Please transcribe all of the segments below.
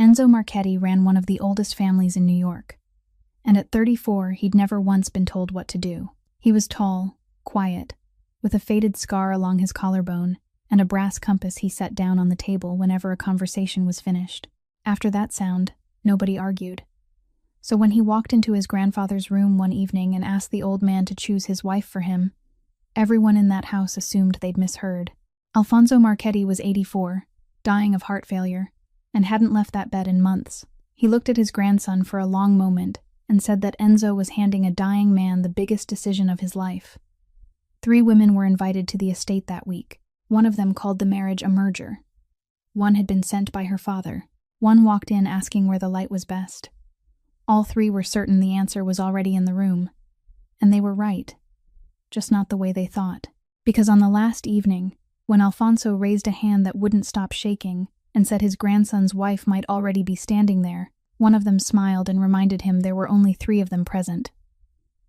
Enzo Marchetti ran one of the oldest families in New York. And at 34, he'd never once been told what to do. He was tall, quiet, with a faded scar along his collarbone and a brass compass he set down on the table whenever a conversation was finished. After that sound, nobody argued. So when he walked into his grandfather's room one evening and asked the old man to choose his wife for him, everyone in that house assumed they'd misheard. Alfonso Marchetti was 84, dying of heart failure, and hadn't left that bed in months. He looked at his grandson for a long moment and said that Enzo was handing a dying man the biggest decision of his life. 3 women were invited to the estate that week. One of them called the marriage a merger. One had been sent by her father. One walked in asking where the light was best. All 3 were certain the answer was already in the room. And they were right. Just not the way they thought. Because on the last evening, when Alfonso raised a hand that wouldn't stop shaking and said his grandson's wife might already be standing there, one of them smiled and reminded him there were only 3 of them present.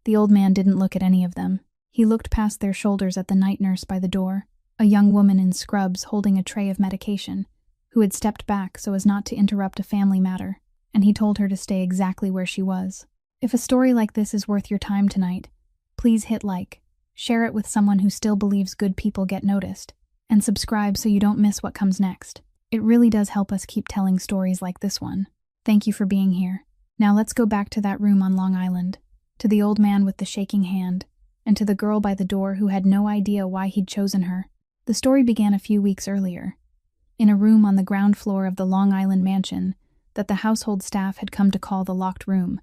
The old man didn't look at any of them. He looked past their shoulders at the night nurse by the door, a young woman in scrubs holding a tray of medication, who had stepped back so as not to interrupt a family matter, and he told her to stay exactly where she was. If a story like this is worth your time tonight, please hit like, share it with someone who still believes good people get noticed, and subscribe so you don't miss what comes next. It really does help us keep telling stories like this one. Thank you for being here. Now let's go back to that room on Long Island, to the old man with the shaking hand, and to the girl by the door who had no idea why he'd chosen her. The story began a few weeks earlier, in a room on the ground floor of the Long Island mansion that the household staff had come to call the locked room,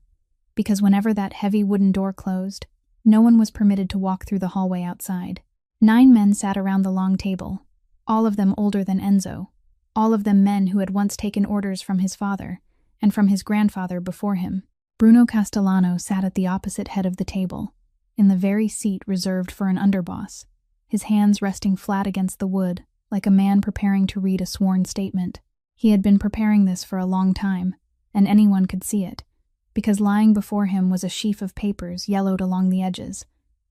because whenever that heavy wooden door closed, no one was permitted to walk through the hallway outside. 9 men sat around the long table, all of them older than Enzo, all of them men who had once taken orders from his father and from his grandfather before him. Bruno Castellano sat at the opposite head of the table, in the very seat reserved for an underboss, his hands resting flat against the wood, like a man preparing to read a sworn statement. He had been preparing this for a long time, and anyone could see it, because lying before him was a sheaf of papers yellowed along the edges,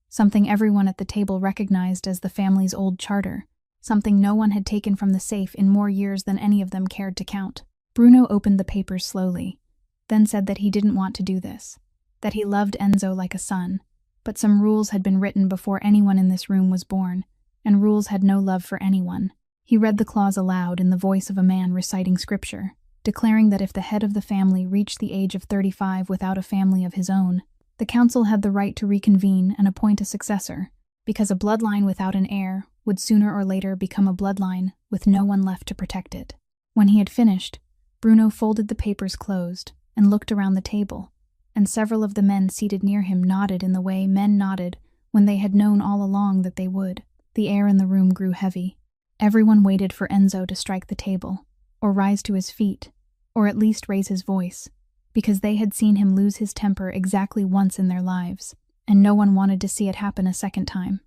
something everyone at the table recognized as the family's old charter, something no one had taken from the safe in more years than any of them cared to count. Bruno opened the papers slowly, then said that he didn't want to do this, that he loved Enzo like a son, but some rules had been written before anyone in this room was born, and rules had no love for anyone. He read the clause aloud in the voice of a man reciting scripture, declaring that if the head of the family reached the age of 35 without a family of his own, the council had the right to reconvene and appoint a successor, because a bloodline without an heir would sooner or later become a bloodline with no one left to protect it. When he had finished, Bruno folded the papers closed and looked around the table, and several of the men seated near him nodded in the way men nodded when they had known all along that they would. The air in the room grew heavy. Everyone waited for Enzo to strike the table, or rise to his feet, or at least raise his voice, because they had seen him lose his temper exactly once in their lives, and no one wanted to see it happen a second time.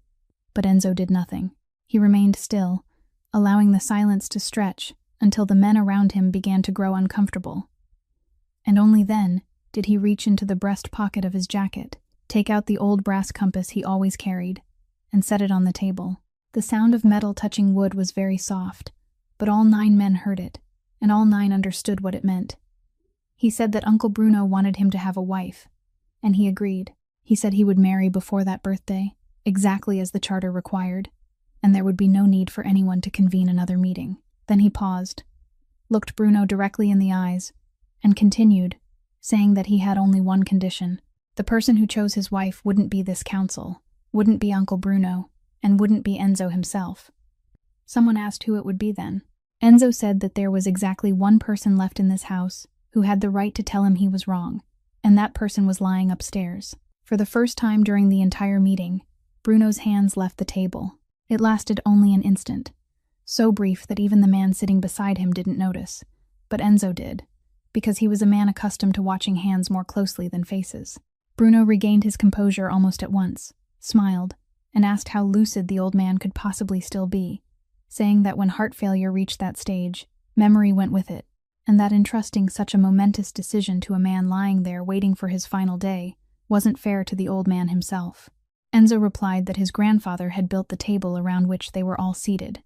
But Enzo did nothing. He remained still, allowing the silence to stretch until the men around him began to grow uncomfortable. And only then did he reach into the breast pocket of his jacket, take out the old brass compass he always carried, and set it on the table. The sound of metal touching wood was very soft, but all 9 men heard it, and all 9 understood what it meant. He said that Uncle Bruno wanted him to have a wife, and he agreed. He said he would marry before that birthday, exactly as the charter required, and there would be no need for anyone to convene another meeting. Then he paused, looked Bruno directly in the eyes, and continued, saying that he had only one condition. The person who chose his wife wouldn't be this council, wouldn't be Uncle Bruno, and wouldn't be Enzo himself. Someone asked who it would be then. Enzo said that there was exactly one person left in this house who had the right to tell him he was wrong, and that person was lying upstairs. For the first time during the entire meeting, Bruno's hands left the table. It lasted only an instant, so brief that even the man sitting beside him didn't notice, but Enzo did, because he was a man accustomed to watching hands more closely than faces. Bruno regained his composure almost at once, smiled, and asked how lucid the old man could possibly still be, saying that when heart failure reached that stage, memory went with it, and that entrusting such a momentous decision to a man lying there waiting for his final day wasn't fair to the old man himself. Enzo replied that his grandfather had built the table around which they were all seated,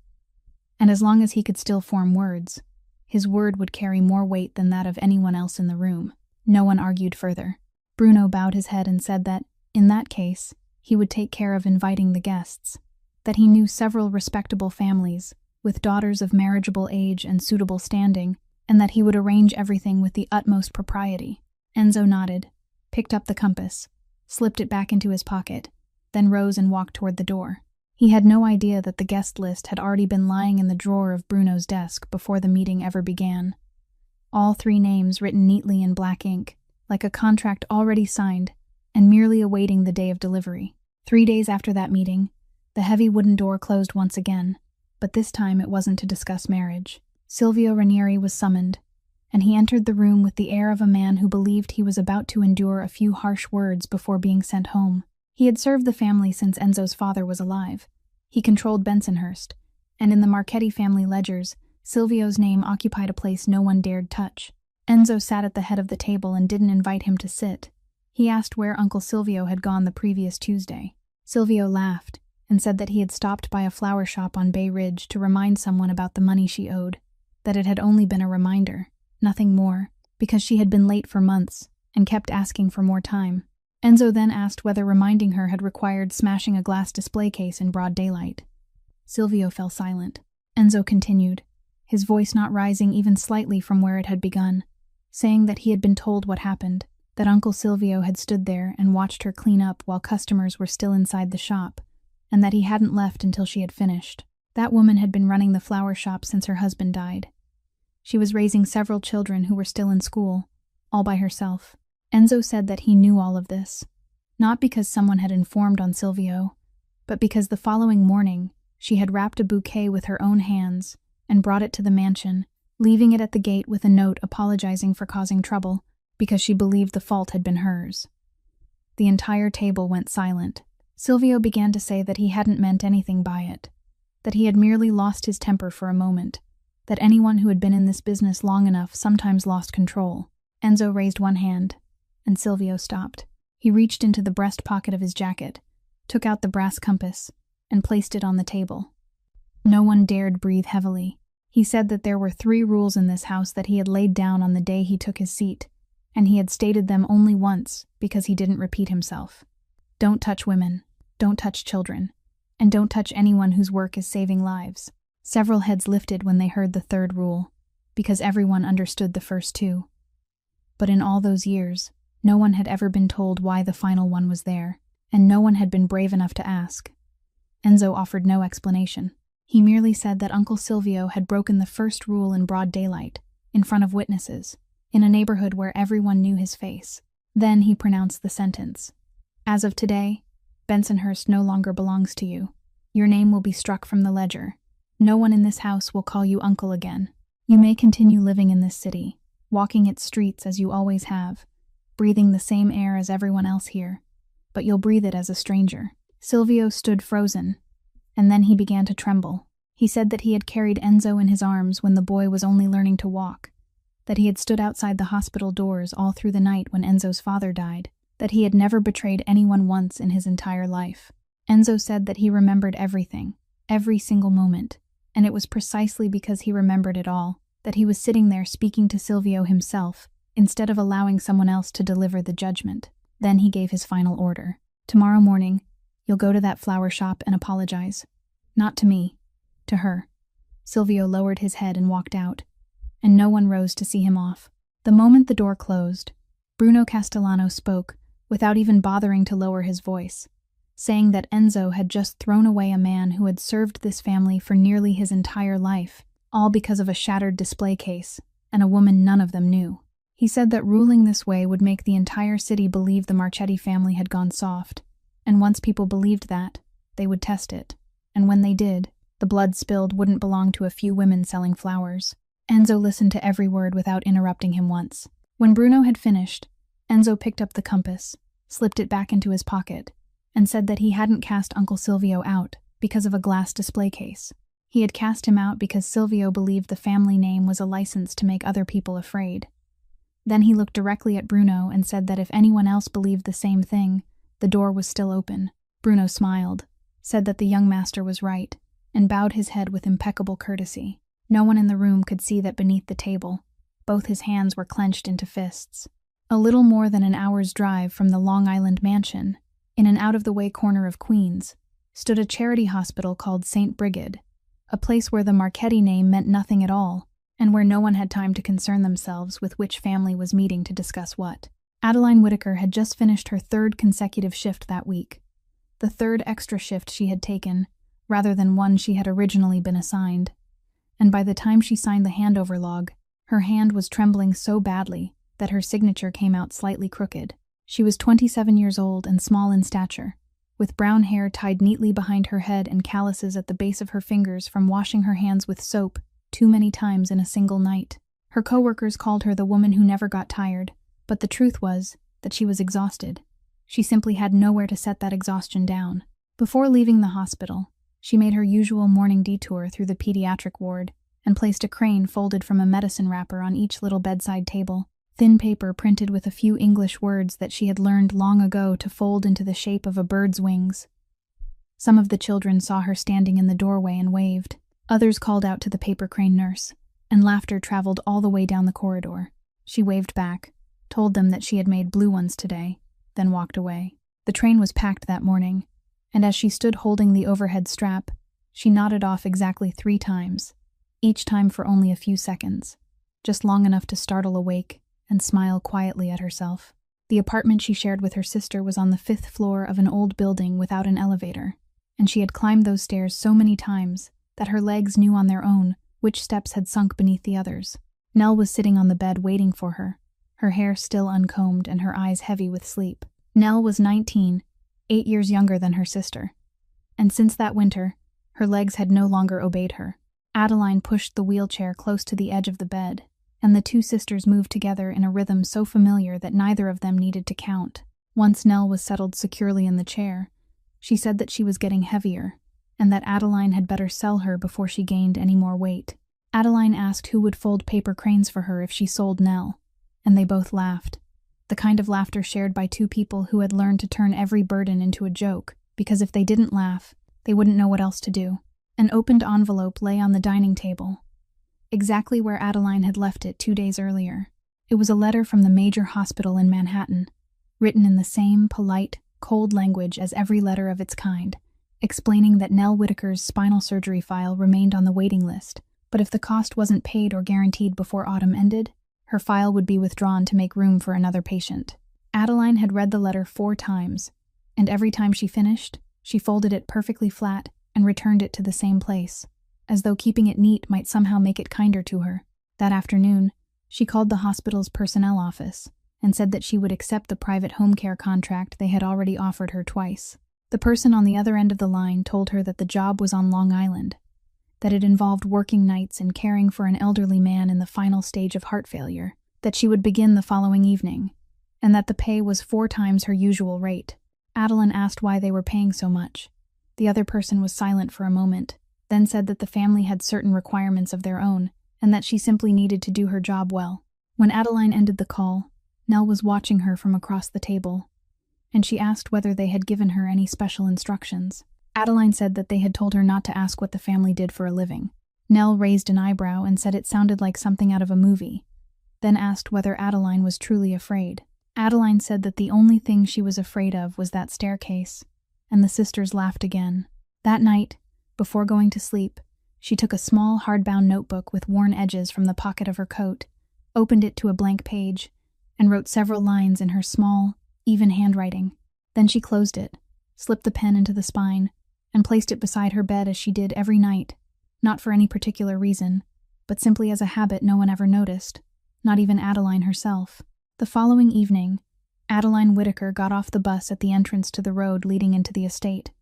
and as long as he could still form words, His word would carry more weight than that of anyone else in the room. No one argued further. Bruno bowed his head and said that, in that case, he would take care of inviting the guests. That he knew several respectable families, with daughters of marriageable age and suitable standing, and that he would arrange everything with the utmost propriety. Enzo nodded, picked up the compass, slipped it back into his pocket, then rose and walked toward the door. He had no idea that the guest list had already been lying in the drawer of Bruno's desk before the meeting ever began. All 3 names written neatly in black ink, like a contract already signed, and merely awaiting the day of delivery. 3 days after that meeting, the heavy wooden door closed once again, but this time it wasn't to discuss marriage. Silvio Ranieri was summoned, and he entered the room with the air of a man who believed he was about to endure a few harsh words before being sent home. He had served the family since Enzo's father was alive. He controlled Bensonhurst, and in the Marchetti family ledgers, Silvio's name occupied a place no one dared touch. Enzo sat at the head of the table and didn't invite him to sit. He asked where Uncle Silvio had gone the previous Tuesday. Silvio laughed and said that he had stopped by a flower shop on Bay Ridge to remind someone about the money she owed, that it had only been a reminder, nothing more, because she had been late for months and kept asking for more time. Enzo then asked whether reminding her had required smashing a glass display case in broad daylight. Silvio fell silent. Enzo continued, his voice not rising even slightly from where it had begun, saying that he had been told what happened, that Uncle Silvio had stood there and watched her clean up while customers were still inside the shop, and that he hadn't left until she had finished. That woman had been running the flower shop since her husband died. She was raising several children who were still in school, all by herself. Enzo said that he knew all of this, not because someone had informed on Silvio, but because the following morning she had wrapped a bouquet with her own hands and brought it to the mansion, leaving it at the gate with a note apologizing for causing trouble because she believed the fault had been hers. The entire table went silent. Silvio began to say that he hadn't meant anything by it, that he had merely lost his temper for a moment, that anyone who had been in this business long enough sometimes lost control. Enzo raised one hand, and Silvio stopped. He reached into the breast pocket of his jacket, took out the brass compass, and placed it on the table. No one dared breathe heavily. He said that there were 3 rules in this house that he had laid down on the day he took his seat, and he had stated them only once because he didn't repeat himself. Don't touch women, don't touch children, and don't touch anyone whose work is saving lives. Several heads lifted when they heard the 3rd rule, because everyone understood the first 2. But in all those years, no one had ever been told why the final one was there, and no one had been brave enough to ask. Enzo offered no explanation. He merely said that Uncle Silvio had broken the 1st rule in broad daylight, in front of witnesses, in a neighborhood where everyone knew his face. Then he pronounced the sentence. As of today, Bensonhurst no longer belongs to you. Your name will be struck from the ledger. No one in this house will call you uncle again. You may continue living in this city, walking its streets as you always have, breathing the same air as everyone else here, but you'll breathe it as a stranger. Silvio stood frozen, and then he began to tremble. He said that he had carried Enzo in his arms when the boy was only learning to walk, that he had stood outside the hospital doors all through the night when Enzo's father died, that he had never betrayed anyone once in his entire life. Enzo said that he remembered everything, every single moment, and it was precisely because he remembered it all that he was sitting there speaking to Silvio himself, instead of allowing someone else to deliver the judgment. Then he gave his final order. Tomorrow morning, you'll go to that flower shop and apologize. Not to me, to her. Silvio lowered his head and walked out, and no one rose to see him off. The moment the door closed, Bruno Castellano spoke, without even bothering to lower his voice, saying that Enzo had just thrown away a man who had served this family for nearly his entire life, all because of a shattered display case, and a woman none of them knew. He said that ruling this way would make the entire city believe the Marchetti family had gone soft, and once people believed that, they would test it, and when they did, the blood spilled wouldn't belong to a few women selling flowers. Enzo listened to every word without interrupting him once. When Bruno had finished, Enzo picked up the compass, slipped it back into his pocket, and said that he hadn't cast Uncle Silvio out because of a glass display case. He had cast him out because Silvio believed the family name was a license to make other people afraid. Then he looked directly at Bruno and said that if anyone else believed the same thing, the door was still open. Bruno smiled, said that the young master was right, and bowed his head with impeccable courtesy. No one in the room could see that beneath the table, both his hands were clenched into fists. A little more than an hour's drive from the Long Island mansion, in an out-of-the-way corner of Queens, stood a charity hospital called St. Brigid, a place where the Marchetti name meant nothing at all, and where no one had time to concern themselves with which family was meeting to discuss what. Adeline Whittaker had just finished her third consecutive shift that week, the third extra shift she had taken, rather than one she had originally been assigned, and by the time she signed the handover log, her hand was trembling so badly that her signature came out slightly crooked. She was 27 years old and small in stature, with brown hair tied neatly behind her head and calluses at the base of her fingers from washing her hands with soap too many times in a single night. Her coworkers called her the woman who never got tired, but the truth was that she was exhausted. She simply had nowhere to set that exhaustion down. Before leaving the hospital, she made her usual morning detour through the pediatric ward and placed a crane folded from a medicine wrapper on each little bedside table, thin paper printed with a few English words that she had learned long ago to fold into the shape of a bird's wings. Some of the children saw her standing in the doorway and waved. Others called out to the paper crane nurse, and laughter traveled all the way down the corridor. She waved back, told them that she had made blue ones today, then walked away. The train was packed that morning, and as she stood holding the overhead strap, she nodded off exactly 3 times, each time for only a few seconds, just long enough to startle awake and smile quietly at herself. The apartment she shared with her sister was on the 5th floor of an old building without an elevator, and she had climbed those stairs so many times that her legs knew on their own which steps had sunk beneath the others. Nell was sitting on the bed waiting for her hair still uncombed and her eyes heavy with sleep. Nell was 19, 8 years younger than her sister, and since that winter, her legs had no longer obeyed her. Adeline pushed the wheelchair close to the edge of the bed, and the two sisters moved together in a rhythm so familiar that neither of them needed to count. Once Nell was settled securely in the chair, she said that she was getting heavier, and that Adeline had better sell her before she gained any more weight. Adeline asked who would fold paper cranes for her if she sold Nell, and they both laughed, the kind of laughter shared by two people who had learned to turn every burden into a joke, because if they didn't laugh, they wouldn't know what else to do. An opened envelope lay on the dining table, exactly where Adeline had left it 2 days earlier. It was a letter from the major hospital in Manhattan, written in the same polite, cold language as every letter of its kind, explaining that Nell Whittaker's spinal surgery file remained on the waiting list, but if the cost wasn't paid or guaranteed before autumn ended, her file would be withdrawn to make room for another patient. Adeline had read the letter 4 times, and every time she finished, she folded it perfectly flat and returned it to the same place, as though keeping it neat might somehow make it kinder to her. That afternoon, she called the hospital's personnel office and said that she would accept the private home care contract they had already offered her twice. The person on the other end of the line told her that the job was on Long Island, that it involved working nights and caring for an elderly man in the final stage of heart failure, that she would begin the following evening, and that the pay was 4 times her usual rate. Adeline asked why they were paying so much. The other person was silent for a moment, then said that the family had certain requirements of their own, and that she simply needed to do her job well. When Adeline ended the call, Nell was watching her from across the table, and she asked whether they had given her any special instructions. Adeline said that they had told her not to ask what the family did for a living. Nell raised an eyebrow and said it sounded like something out of a movie, then asked whether Adeline was truly afraid. Adeline said that the only thing she was afraid of was that staircase, and the sisters laughed again. That night, before going to sleep, she took a small hardbound notebook with worn edges from the pocket of her coat, opened it to a blank page, and wrote several lines in her small, even handwriting. Then she closed it, slipped the pen into the spine, and placed it beside her bed as she did every night, not for any particular reason, but simply as a habit no one ever noticed, not even Adeline herself. The following evening, Adeline Whittaker got off the bus at the entrance to the road leading into the estate,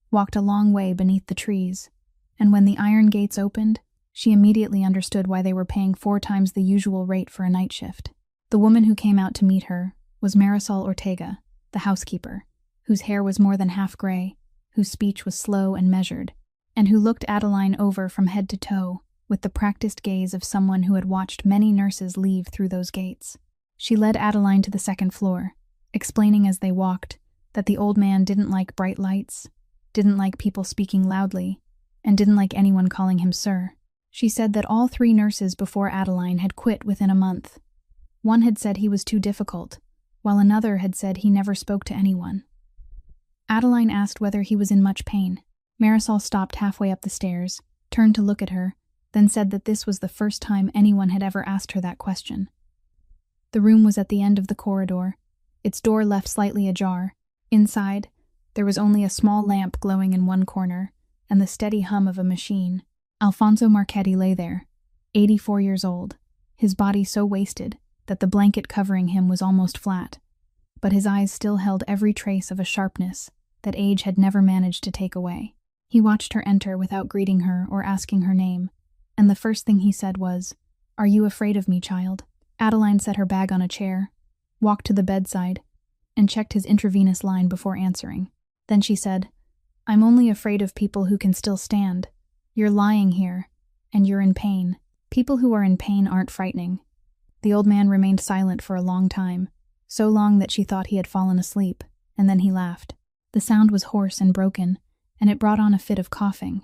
walked a long way beneath the trees, and when the iron gates opened, she immediately understood why they were paying 4 times the usual rate for a night shift. The woman who came out to meet her was Marisol Ortega, the housekeeper, whose hair was more than half gray, whose speech was slow and measured, and who looked Adeline over from head to toe with the practiced gaze of someone who had watched many nurses leave through those gates. She led Adeline to the 2nd floor, explaining as they walked that the old man didn't like bright lights, didn't like people speaking loudly, and didn't like anyone calling him sir. She said that all 3 nurses before Adeline had quit within a month. One had said he was too difficult, while another had said he never spoke to anyone. Adeline asked whether he was in much pain. Marisol stopped halfway up the stairs, turned to look at her, then said that this was the first time anyone had ever asked her that question. The room was at the end of the corridor, its door left slightly ajar. Inside, there was only a small lamp glowing in one corner, and the steady hum of a machine. Alfonso Marchetti lay there, 84 years old, his body so wasted that the blanket covering him was almost flat, but his eyes still held every trace of a sharpness that age had never managed to take away. He watched her enter without greeting her or asking her name, and the first thing he said was, "Are you afraid of me, child?" Adeline set her bag on a chair, walked to the bedside, and checked his intravenous line before answering. Then she said, "I'm only afraid of people who can still stand. You're lying here, and you're in pain. People who are in pain aren't frightening." The old man remained silent for a long time, so long that she thought he had fallen asleep, and then he laughed. The sound was hoarse and broken, and it brought on a fit of coughing.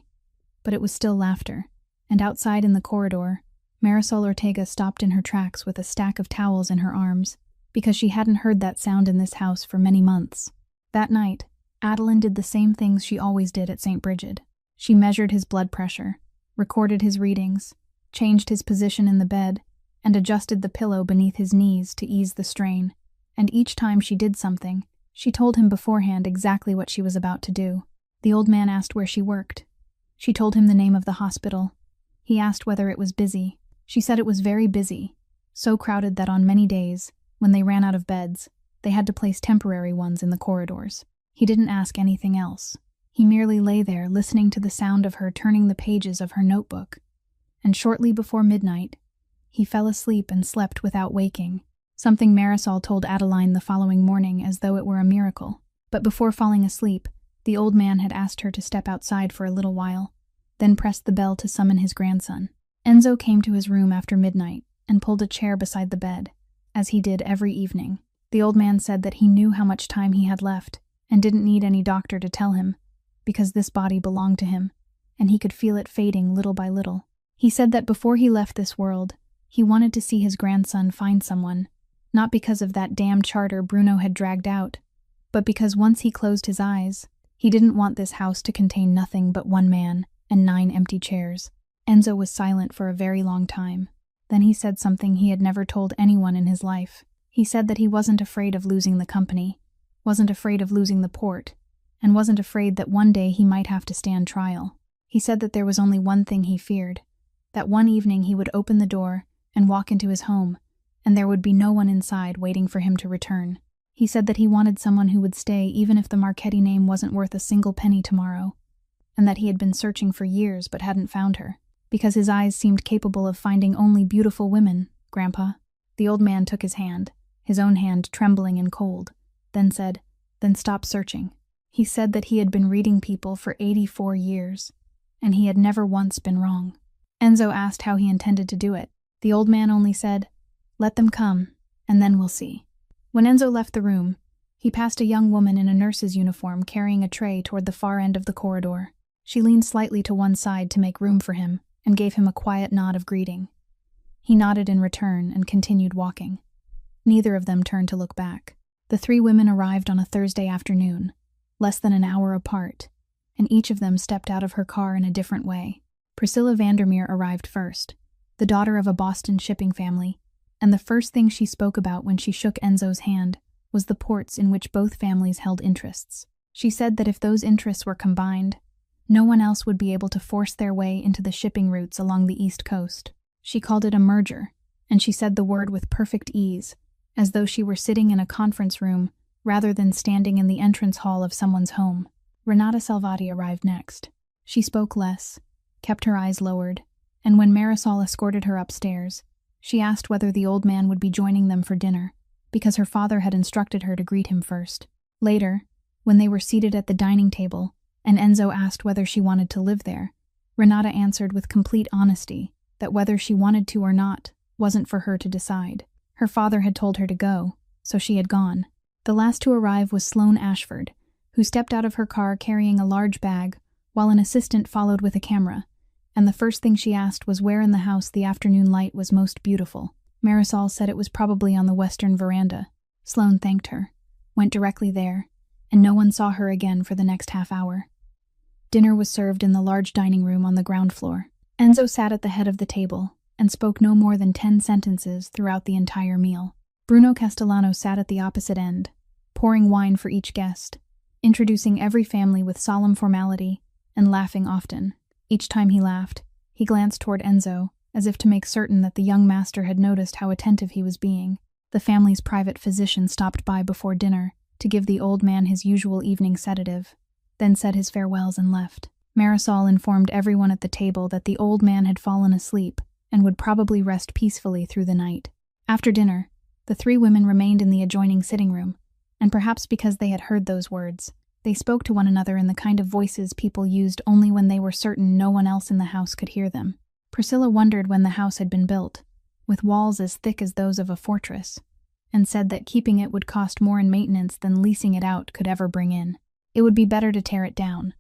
But it was still laughter, and outside in the corridor, Marisol Ortega stopped in her tracks with a stack of towels in her arms, because she hadn't heard that sound in this house for many months. That night, Adeline did the same things she always did at St. Brigid. She measured his blood pressure, recorded his readings, changed his position in the bed, and adjusted the pillow beneath his knees to ease the strain. And each time she did something, she told him beforehand exactly what she was about to do. The old man asked where she worked. She told him the name of the hospital. He asked whether it was busy. She said it was very busy, so crowded that on many days, when they ran out of beds, they had to place temporary ones in the corridors. He didn't ask anything else. He merely lay there listening to the sound of her turning the pages of her notebook. And shortly before midnight, he fell asleep and slept without waking, something Marisol told Adeline the following morning as though it were a miracle. But before falling asleep, the old man had asked her to step outside for a little while, then pressed the bell to summon his grandson. Enzo came to his room after midnight and pulled a chair beside the bed, as he did every evening. The old man said that he knew how much time he had left and didn't need any doctor to tell him, because this body belonged to him, and he could feel it fading little by little. He said that before he left this world, he wanted to see his grandson find someone, not because of that damn charter Bruno had dragged out, but because once he closed his eyes, he didn't want this house to contain nothing but one man and 9 empty chairs. Enzo was silent for a very long time. Then he said something he had never told anyone in his life. He said that he wasn't afraid of losing the company, wasn't afraid of losing the port, and wasn't afraid that one day he might have to stand trial. He said that there was only one thing he feared, that one evening he would open the door and walk into his home, and there would be no one inside waiting for him to return. He said that he wanted someone who would stay even if the Marchetti name wasn't worth a single penny tomorrow, and that he had been searching for years but hadn't found her, because his eyes seemed capable of finding only beautiful women, Grandpa. The old man took his hand, his own hand trembling and cold, then said, "Then stop searching." He said that he had been reading people for 84 years, and he had never once been wrong. Enzo asked how he intended to do it. The old man only said, "Let them come, and then we'll see." When Enzo left the room, he passed a young woman in a nurse's uniform carrying a tray toward the far end of the corridor. She leaned slightly to one side to make room for him and gave him a quiet nod of greeting. He nodded in return and continued walking. Neither of them turned to look back. The 3 women arrived on a Thursday afternoon, less than an hour apart, and each of them stepped out of her car in a different way. Priscilla Vandermeer arrived first, the daughter of a Boston shipping family, and the first thing she spoke about when she shook Enzo's hand was the ports in which both families held interests. She said that if those interests were combined, no one else would be able to force their way into the shipping routes along the East Coast. She called it a merger, and she said the word with perfect ease, as though she were sitting in a conference room rather than standing in the entrance hall of someone's home. Renata Salvati arrived next. She spoke less, kept her eyes lowered, and when Marisol escorted her upstairs, she asked whether the old man would be joining them for dinner, because her father had instructed her to greet him first. Later, when they were seated at the dining table, and Enzo asked whether she wanted to live there, Renata answered with complete honesty that whether she wanted to or not wasn't for her to decide. Her father had told her to go, so she had gone. The last to arrive was Sloane Ashford, who stepped out of her car carrying a large bag, while an assistant followed with a camera, and the first thing she asked was where in the house the afternoon light was most beautiful. Marisol said it was probably on the western veranda. Sloane thanked her, went directly there, and no one saw her again for the next half hour. Dinner was served in the large dining room on the ground floor. Enzo sat at the head of the table and spoke no more than 10 sentences throughout the entire meal. Bruno Castellano sat at the opposite end, pouring wine for each guest, introducing every family with solemn formality and laughing often. Each time he laughed, he glanced toward Enzo, as if to make certain that the young master had noticed how attentive he was being. The family's private physician stopped by before dinner to give the old man his usual evening sedative, then said his farewells and left. Marisol informed everyone at the table that the old man had fallen asleep and would probably rest peacefully through the night. After dinner, the 3 women remained in the adjoining sitting room, and perhaps because they had heard those words, they spoke to one another in the kind of voices people used only when they were certain no one else in the house could hear them. Priscilla wondered when the house had been built, with walls as thick as those of a fortress, and said that keeping it would cost more in maintenance than leasing it out could ever bring in. It would be better to tear it down,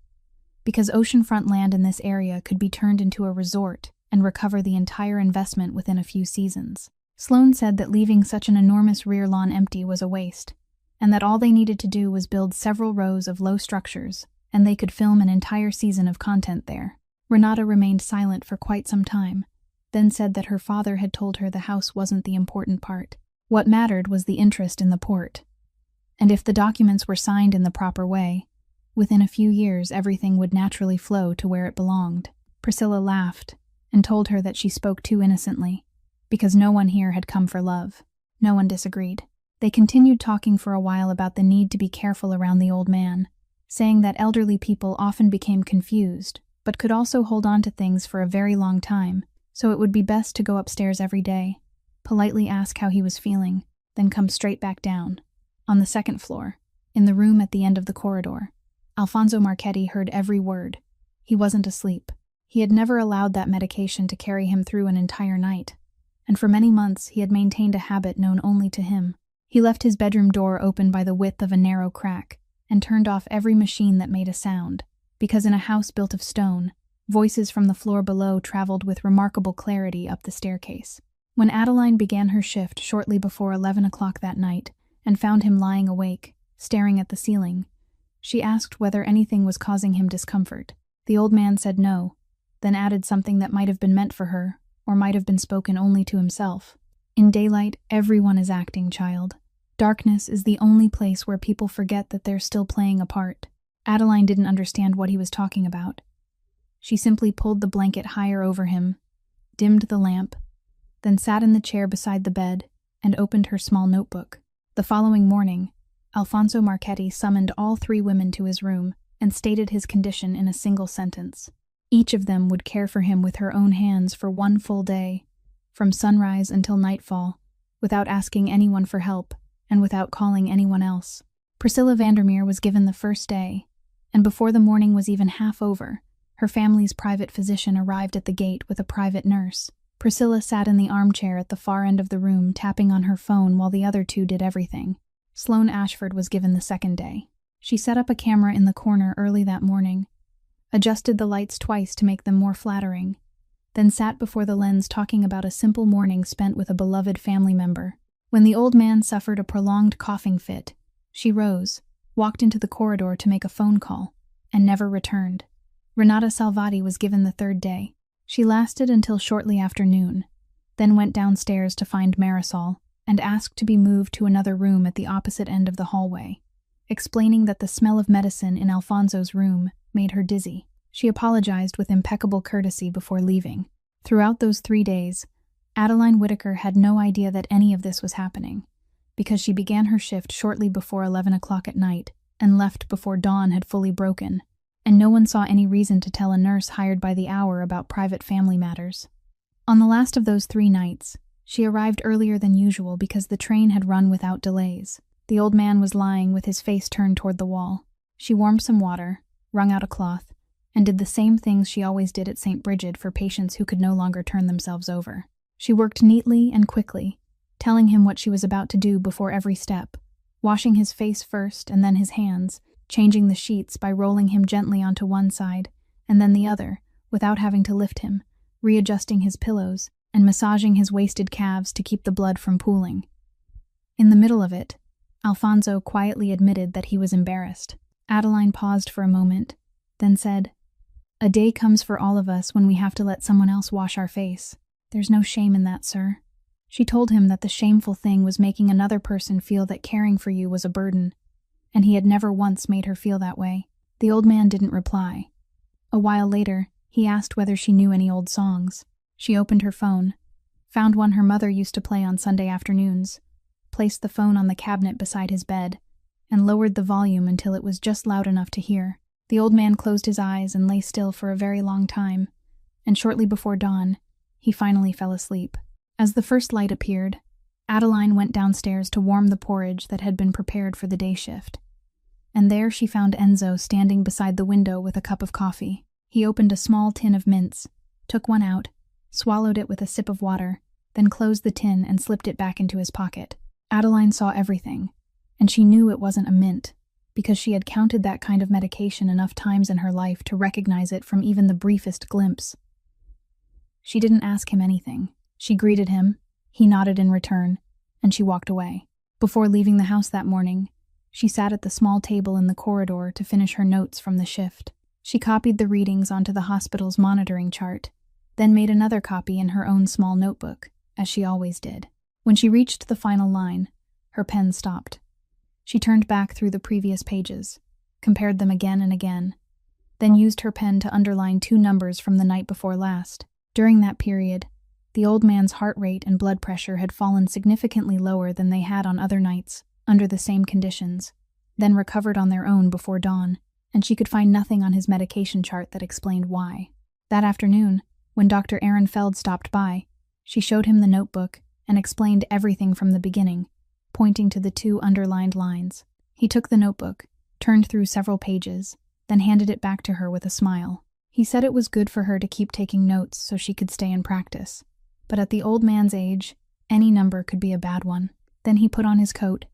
because oceanfront land in this area could be turned into a resort and recover the entire investment within a few seasons. Sloane said that leaving such an enormous rear lawn empty was a waste, and that all they needed to do was build several rows of low structures, and they could film an entire season of content there. Renata remained silent for quite some time, then said that her father had told her the house wasn't the important part. What mattered was the interest in the port. And if the documents were signed in the proper way, within a few years everything would naturally flow to where it belonged. Priscilla laughed and told her that she spoke too innocently, because no one here had come for love. No one disagreed. They continued talking for a while about the need to be careful around the old man, saying that elderly people often became confused, but could also hold on to things for a very long time, so it would be best to go upstairs every day, politely ask how he was feeling, then come straight back down. On the second floor, in the room at the end of the corridor, Alfonso Marchetti heard every word. He wasn't asleep. He had never allowed that medication to carry him through an entire night, and for many months he had maintained a habit known only to him. He left his bedroom door open by the width of a narrow crack and turned off every machine that made a sound, because in a house built of stone, voices from the floor below traveled with remarkable clarity up the staircase. When Adeline began her shift shortly before 11 o'clock that night and found him lying awake, staring at the ceiling, she asked whether anything was causing him discomfort. The old man said no, then added something that might have been meant for her, or might have been spoken only to himself. In daylight, everyone is acting, child. Darkness is the only place where people forget that they're still playing a part. Adeline didn't understand what he was talking about. She simply pulled the blanket higher over him, dimmed the lamp, then sat in the chair beside the bed and opened her small notebook. The following morning, Alfonso Marchetti summoned all 3 women to his room and stated his condition in a single sentence. Each of them would care for him with her own hands for 1 full day, from sunrise until nightfall, without asking anyone for help and without calling anyone else. Priscilla Vandermeer was given the first day, and before the morning was even half over, her family's private physician arrived at the gate with a private nurse. Priscilla sat in the armchair at the far end of the room, tapping on her phone while the other 2 did everything. Sloane Ashford was given the second day. She set up a camera in the corner early that morning, adjusted the lights twice to make them more flattering, then sat before the lens talking about a simple morning spent with a beloved family member. When the old man suffered a prolonged coughing fit, she rose, walked into the corridor to make a phone call, and never returned. Renata Salvati was given the third day. She lasted until shortly after noon, then went downstairs to find Marisol and asked to be moved to another room at the opposite end of the hallway, explaining that the smell of medicine in Alfonso's room made her dizzy. She apologized with impeccable courtesy before leaving. Throughout those 3 days, Adeline Whitaker had no idea that any of this was happening, because she began her shift shortly before 11 o'clock at night and left before dawn had fully broken, and no one saw any reason to tell a nurse hired by the hour about private family matters. On the last of those 3 nights, she arrived earlier than usual because the train had run without delays. The old man was lying with his face turned toward the wall. She warmed some water, wrung out a cloth, and did the same things she always did at St. Bridget for patients who could no longer turn themselves over. She worked neatly and quickly, telling him what she was about to do before every step, washing his face first and then his hands, changing the sheets by rolling him gently onto one side and then the other, without having to lift him, readjusting his pillows and massaging his wasted calves to keep the blood from pooling. In the middle of it, Alfonso quietly admitted that he was embarrassed. Adeline paused for a moment, then said, "A day comes for all of us when we have to let someone else wash our face. There's no shame in that, sir." She told him that the shameful thing was making another person feel that caring for you was a burden, and he had never once made her feel that way. The old man didn't reply. A while later, he asked whether she knew any old songs. She opened her phone, found one her mother used to play on Sunday afternoons, placed the phone on the cabinet beside his bed, and lowered the volume until it was just loud enough to hear. The old man closed his eyes and lay still for a very long time, and shortly before dawn, he finally fell asleep. As the first light appeared, Adeline went downstairs to warm the porridge that had been prepared for the day shift. And there she found Enzo standing beside the window with a cup of coffee. He opened a small tin of mints, took one out, swallowed it with a sip of water, then closed the tin and slipped it back into his pocket. Adeline saw everything, and she knew it wasn't a mint, because she had counted that kind of medication enough times in her life to recognize it from even the briefest glimpse. She didn't ask him anything. She greeted him, he nodded in return, and she walked away. Before leaving the house that morning, she sat at the small table in the corridor to finish her notes from the shift. She copied the readings onto the hospital's monitoring chart, then made another copy in her own small notebook, as she always did. When she reached the final line, her pen stopped. She turned back through the previous pages, compared them again and again, then used her pen to underline 2 numbers from the night before last. During that period, the old man's heart rate and blood pressure had fallen significantly lower than they had on other nights, under the same conditions, then recovered on their own before dawn, and she could find nothing on his medication chart that explained why. That afternoon, when Dr. Ehrenfeld stopped by, she showed him the notebook and explained everything from the beginning, pointing to the 2 underlined lines. He took the notebook, turned through several pages, then handed it back to her with a smile. He said it was good for her to keep taking notes so she could stay in practice. But at the old man's age, any number could be a bad one. Then he put on his coat,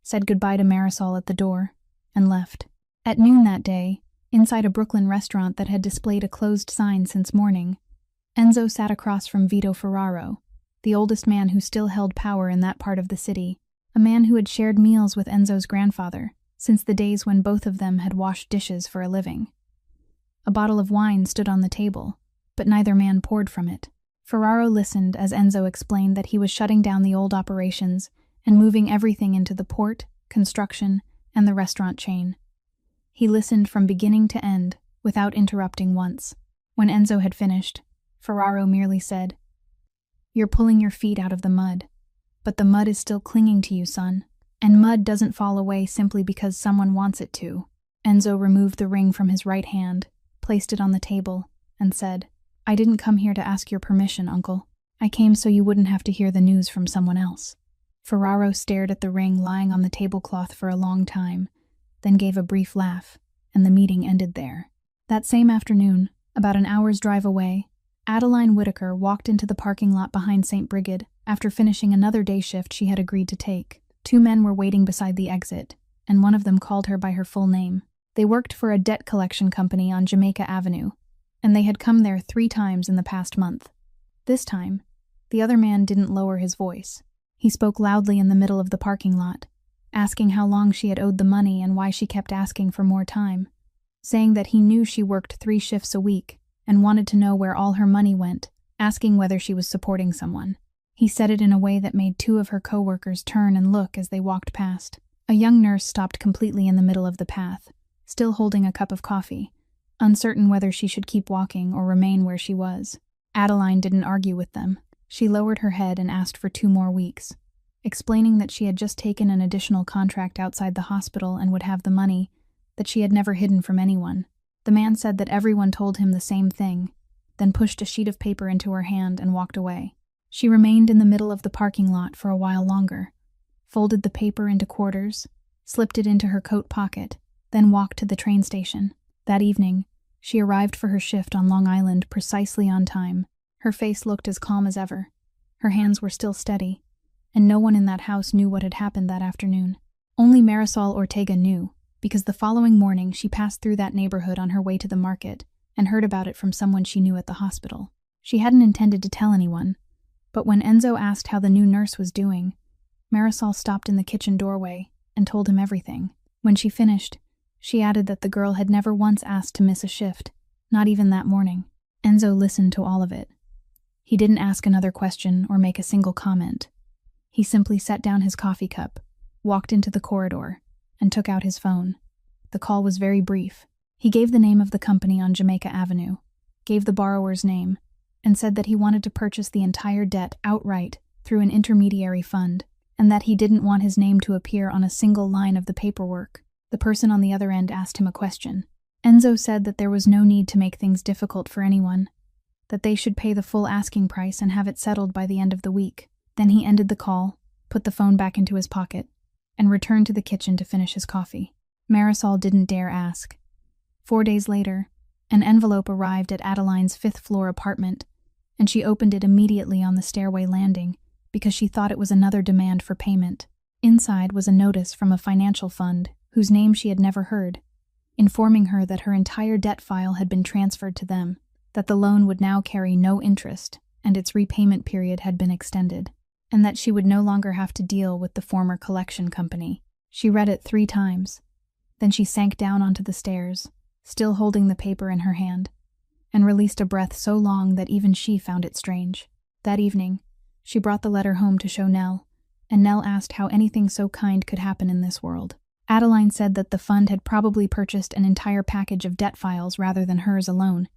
said goodbye to Marisol at the door, and left. At noon that day, inside a Brooklyn restaurant that had displayed a closed sign since morning, Enzo sat across from Vito Ferraro, the oldest man who still held power in that part of the city, a man who had shared meals with Enzo's grandfather since the days when both of them had washed dishes for a living. A bottle of wine stood on the table, but neither man poured from it. Ferraro listened as Enzo explained that he was shutting down the old operations and moving everything into the port, construction, and the restaurant chain. He listened from beginning to end, without interrupting once. When Enzo had finished, Ferraro merely said, "You're pulling your feet out of the mud, but the mud is still clinging to you, son, and mud doesn't fall away simply because someone wants it to." Enzo removed the ring from his right hand, placed it on the table, and said, "I didn't come here to ask your permission, Uncle. I came so you wouldn't have to hear the news from someone else." Ferraro stared at the ring lying on the tablecloth for a long time, then gave a brief laugh, and the meeting ended there. That same afternoon, about an hour's drive away, Adeline Whitaker walked into the parking lot behind St. Brigid after finishing another day shift she had agreed to take. 2 men were waiting beside the exit, and one of them called her by her full name. They worked for a debt collection company on Jamaica Avenue, and they had come there 3 times in the past month. This time, the other man didn't lower his voice. He spoke loudly in the middle of the parking lot, asking how long she had owed the money and why she kept asking for more time, saying that he knew she worked 3 shifts a week and wanted to know where all her money went, asking whether she was supporting someone. He said it in a way that made 2 of her co-workers turn and look as they walked past. A young nurse stopped completely in the middle of the path, still holding a cup of coffee, uncertain whether she should keep walking or remain where she was. Adeline didn't argue with them. She lowered her head and asked for 2 more weeks, explaining that she had just taken an additional contract outside the hospital and would have the money, that she had never hidden from anyone. The man said that everyone told him the same thing, then pushed a sheet of paper into her hand and walked away. She remained in the middle of the parking lot for a while longer, folded the paper into quarters, slipped it into her coat pocket, then walked to the train station. That evening, she arrived for her shift on Long Island precisely on time. Her face looked as calm as ever. Her hands were still steady, and no one in that house knew what had happened that afternoon. Only Marisol Ortega knew, because the following morning she passed through that neighborhood on her way to the market and heard about it from someone she knew at the hospital. She hadn't intended to tell anyone, but when Enzo asked how the new nurse was doing, Marisol stopped in the kitchen doorway and told him everything. When she finished, she added that the girl had never once asked to miss a shift, not even that morning. Enzo listened to all of it. He didn't ask another question or make a single comment. He simply set down his coffee cup, walked into the corridor, and took out his phone. The call was very brief. He gave the name of the company on Jamaica Avenue, gave the borrower's name, and said that he wanted to purchase the entire debt outright through an intermediary fund, and that he didn't want his name to appear on a single line of the paperwork. The person on the other end asked him a question. Enzo said that there was no need to make things difficult for anyone, that they should pay the full asking price and have it settled by the end of the week. Then he ended the call, put the phone back into his pocket, and returned to the kitchen to finish his coffee. Marisol didn't dare ask. 4 days later, an envelope arrived at Adeline's 5th-floor apartment, and she opened it immediately on the stairway landing because she thought it was another demand for payment. Inside was a notice from a financial fund whose name she had never heard, informing her that her entire debt file had been transferred to them, that the loan would now carry no interest and its repayment period had been extended, and that she would no longer have to deal with the former collection company. She read it 3 times. Then she sank down onto the stairs, still holding the paper in her hand, and released a breath so long that even she found it strange. That evening, she brought the letter home to show Nell, and Nell asked how anything so kind could happen in this world. Adeline said that the fund had probably purchased an entire package of debt files rather than hers alone,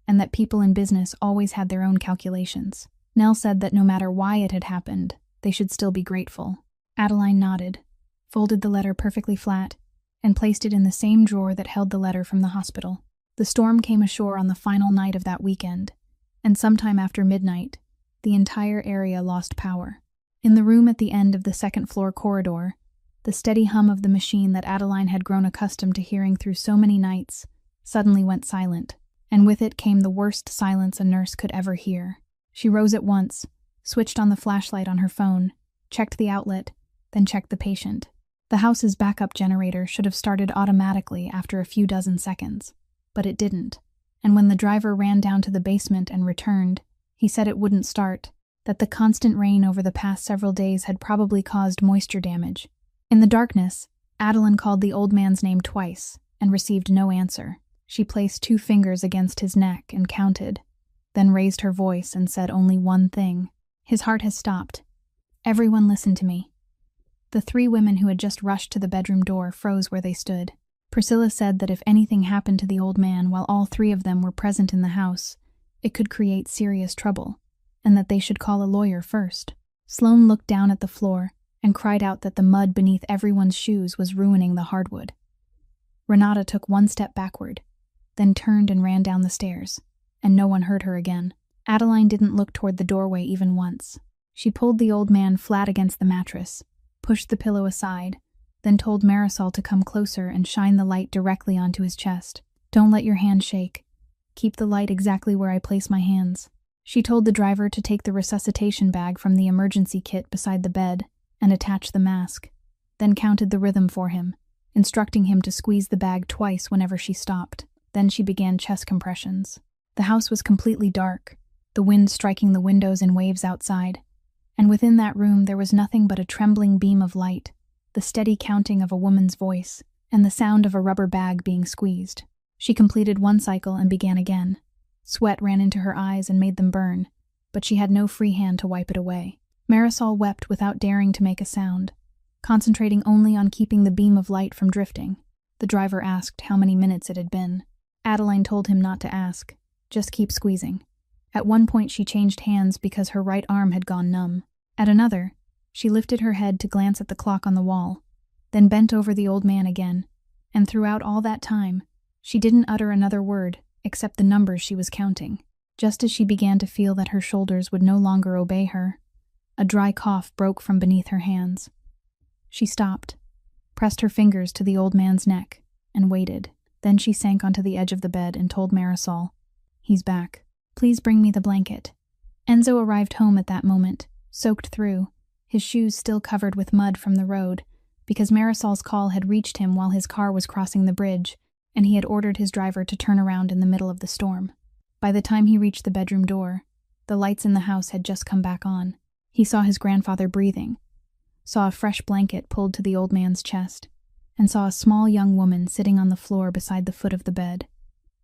and that people in business always had their own calculations. Nell said that no matter why it had happened, they should still be grateful. Adeline nodded, folded the letter perfectly flat, and placed it in the same drawer that held the letter from the hospital. The storm came ashore on the final night of that weekend, and sometime after midnight, the entire area lost power. In the room at the end of the 2nd-floor corridor, the steady hum of the machine that Adeline had grown accustomed to hearing through so many nights suddenly went silent, and with it came the worst silence a nurse could ever hear. She rose at once, switched on the flashlight on her phone, checked the outlet, then checked the patient. The house's backup generator should have started automatically after a few dozen seconds, but it didn't, and when the driver ran down to the basement and returned, he said it wouldn't start, that the constant rain over the past several days had probably caused moisture damage. In the darkness, Adeline called the old man's name twice and received no answer. She placed 2 fingers against his neck and counted, then raised her voice and said only one thing. His heart has stopped. Everyone listen to me. The 3 women who had just rushed to the bedroom door froze where they stood. Priscilla said that if anything happened to the old man while all 3 of them were present in the house, it could create serious trouble, and that they should call a lawyer first. Sloane looked down at the floor and cried out that the mud beneath everyone's shoes was ruining the hardwood. Renata took 1 step backward, then turned and ran down the stairs, and no one heard her again. Adeline didn't look toward the doorway even once. She pulled the old man flat against the mattress, pushed the pillow aside, then told Marisol to come closer and shine the light directly onto his chest. Don't let your hand shake. Keep the light exactly where I place my hands. She told the driver to take the resuscitation bag from the emergency kit beside the bed and attach the mask, then counted the rhythm for him, instructing him to squeeze the bag twice whenever she stopped. Then she began chest compressions. The house was completely dark, the wind striking the windows in waves outside, and within that room there was nothing but a trembling beam of light, the steady counting of a woman's voice, and the sound of a rubber bag being squeezed. She completed 1 cycle and began again. Sweat ran into her eyes and made them burn, but she had no free hand to wipe it away. Marisol wept without daring to make a sound, concentrating only on keeping the beam of light from drifting. The driver asked how many minutes it had been. Adeline told him not to ask, just keep squeezing. At one point she changed hands because her right arm had gone numb. At another, she lifted her head to glance at the clock on the wall, then bent over the old man again, and throughout all that time, she didn't utter another word except the numbers she was counting. Just as she began to feel that her shoulders would no longer obey her, a dry cough broke from beneath her hands. She stopped, pressed her fingers to the old man's neck, and waited. Then she sank onto the edge of the bed and told Marisol, "He's back. Please bring me the blanket." Enzo arrived home at that moment, soaked through, his shoes still covered with mud from the road, because Marisol's call had reached him while his car was crossing the bridge, and he had ordered his driver to turn around in the middle of the storm. By the time he reached the bedroom door, the lights in the house had just come back on. He saw his grandfather breathing, saw a fresh blanket pulled to the old man's chest, and saw a small young woman sitting on the floor beside the foot of the bed,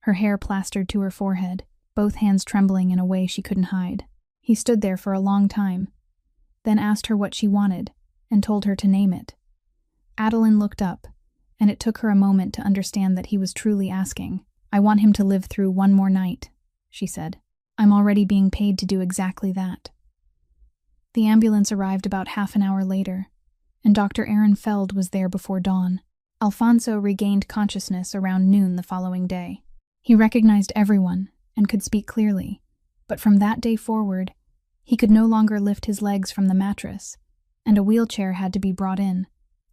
her hair plastered to her forehead, both hands trembling in a way she couldn't hide. He stood there for a long time, then asked her what she wanted, and told her to name it. Adeline looked up, and it took her a moment to understand that he was truly asking. "I want him to live through one more night," she said. "I'm already being paid to do exactly that." The ambulance arrived about half an hour later, and Dr. Aaron Feld was there before dawn. Alfonso regained consciousness around noon the following day. He recognized everyone and could speak clearly, but from that day forward, he could no longer lift his legs from the mattress, and a wheelchair had to be brought in,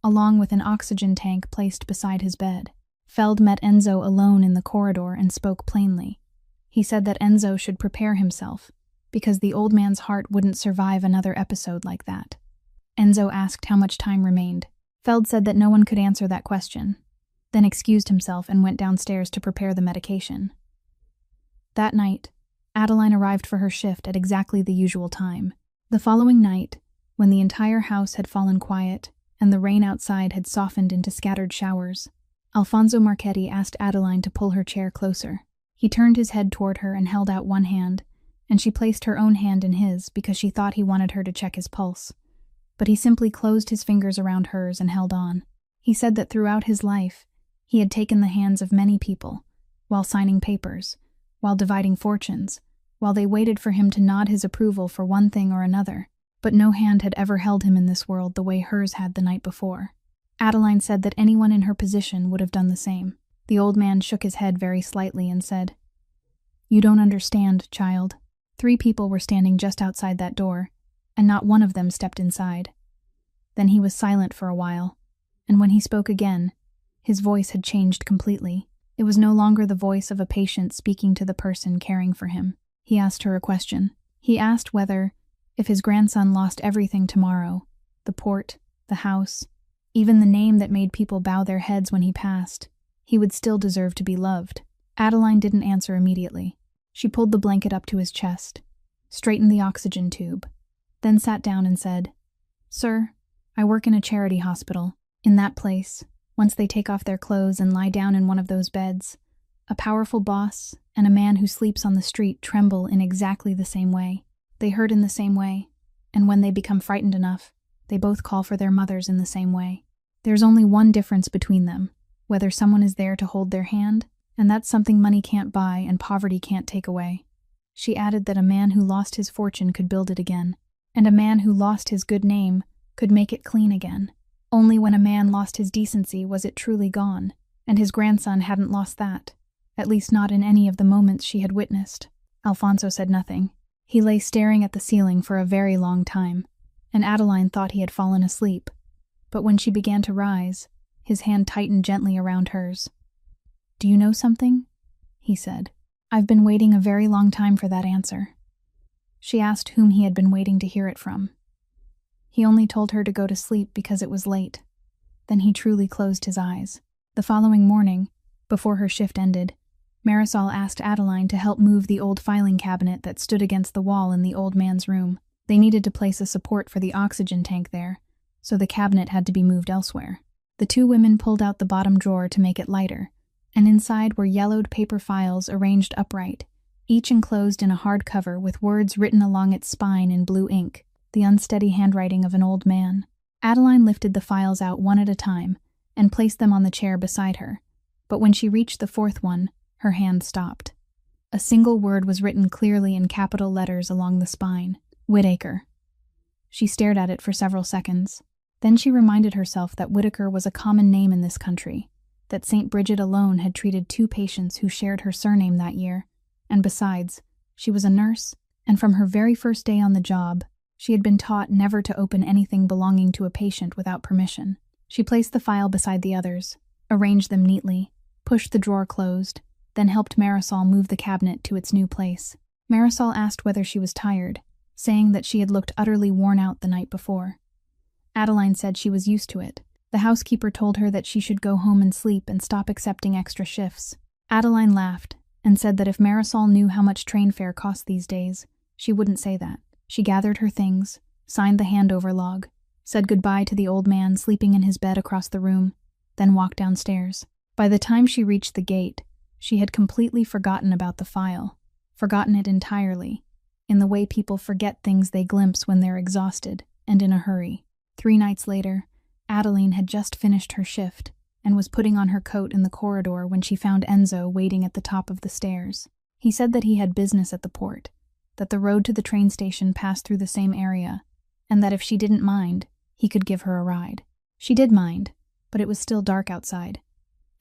along with an oxygen tank placed beside his bed. Feld met Enzo alone in the corridor and spoke plainly. He said that Enzo should prepare himself, because the old man's heart wouldn't survive another episode like that. Enzo asked how much time remained. Feld said that no one could answer that question, then excused himself and went downstairs to prepare the medication. That night, Adeline arrived for her shift at exactly the usual time. The following night, when the entire house had fallen quiet and the rain outside had softened into scattered showers, Alfonso Marchetti asked Adeline to pull her chair closer. He turned his head toward her and held out one hand, and she placed her own hand in his because she thought he wanted her to check his pulse. But he simply closed his fingers around hers and held on. He said that throughout his life, he had taken the hands of many people, while signing papers, while dividing fortunes, while they waited for him to nod his approval for one thing or another, but no hand had ever held him in this world the way hers had the night before. Adeline said that anyone in her position would have done the same. The old man shook his head very slightly and said, "You don't understand, child. 3 people were standing just outside that door, and not one of them stepped inside." Then he was silent for a while, and when he spoke again, his voice had changed completely. It was no longer the voice of a patient speaking to the person caring for him. He asked her a question. He asked whether, if his grandson lost everything tomorrow, the port, the house, even the name that made people bow their heads when he passed, he would still deserve to be loved. Adeline didn't answer immediately. She pulled the blanket up to his chest, straightened the oxygen tube, then sat down and said, "Sir, I work in a charity hospital. In that place, once they take off their clothes and lie down in one of those beds, a powerful boss and a man who sleeps on the street tremble in exactly the same way. They hurt in the same way, and when they become frightened enough, they both call for their mothers in the same way. There's only one difference between them, whether someone is there to hold their hand, and that's something money can't buy and poverty can't take away." She added that a man who lost his fortune could build it again, and a man who lost his good name could make it clean again. Only when a man lost his decency was it truly gone, and his grandson hadn't lost that, at least not in any of the moments she had witnessed. Alfonso said nothing. He lay staring at the ceiling for a very long time, and Adeline thought he had fallen asleep, but when she began to rise, his hand tightened gently around hers. "Do you know something?" he said. "I've been waiting a very long time for that answer." She asked whom he had been waiting to hear it from. He only told her to go to sleep because it was late. Then he truly closed his eyes. The following morning, before her shift ended, Marisol asked Adeline to help move the old filing cabinet that stood against the wall in the old man's room. They needed to place a support for the oxygen tank there, so the cabinet had to be moved elsewhere. The 2 women pulled out the bottom drawer to make it lighter, and inside were yellowed paper files arranged upright, each enclosed in a hard cover with words written along its spine in blue ink, the unsteady handwriting of an old man. Adeline lifted the files out one at a time and placed them on the chair beside her, but when she reached the 4th one, her hand stopped. A single word was written clearly in capital letters along the spine: Whitaker. She stared at it for several seconds. Then she reminded herself that Whitaker was a common name in this country, that St. Bridget alone had treated 2 patients who shared her surname that year, and besides, she was a nurse, and from her very first day on the job, she had been taught never to open anything belonging to a patient without permission. She placed the file beside the others, arranged them neatly, pushed the drawer closed, then helped Marisol move the cabinet to its new place. Marisol asked whether she was tired, saying that she had looked utterly worn out the night before. Adeline said she was used to it, The housekeeper told her that she should go home and sleep and stop accepting extra shifts. Adeline laughed and said that if Marisol knew how much train fare cost these days, she wouldn't say that. She gathered her things, signed the handover log, said goodbye to the old man sleeping in his bed across the room, then walked downstairs. By the time she reached the gate, she had completely forgotten about the file, forgotten it entirely, in the way people forget things they glimpse when they're exhausted and in a hurry. 3 nights later, Adeline had just finished her shift and was putting on her coat in the corridor when she found Enzo waiting at the top of the stairs. He said that he had business at the port, that the road to the train station passed through the same area, and that if she didn't mind, he could give her a ride. She did mind, but it was still dark outside,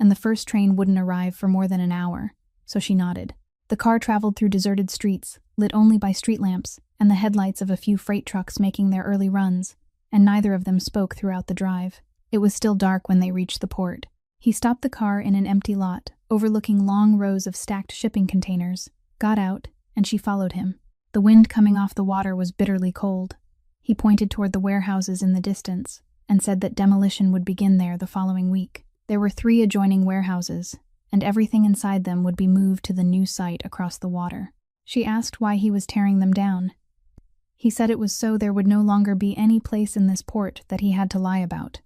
and the first train wouldn't arrive for more than an hour, so she nodded. The car traveled through deserted streets, lit only by street lamps and the headlights of a few freight trucks making their early runs, and neither of them spoke throughout the drive. It was still dark when they reached the port. He stopped the car in an empty lot, overlooking long rows of stacked shipping containers, got out, and she followed him. The wind coming off the water was bitterly cold. He pointed toward the warehouses in the distance and said that demolition would begin there the following week. There were 3 adjoining warehouses, and everything inside them would be moved to the new site across the water. She asked why he was tearing them down. He said it was so there would no longer be any place in this port that he had to lie about.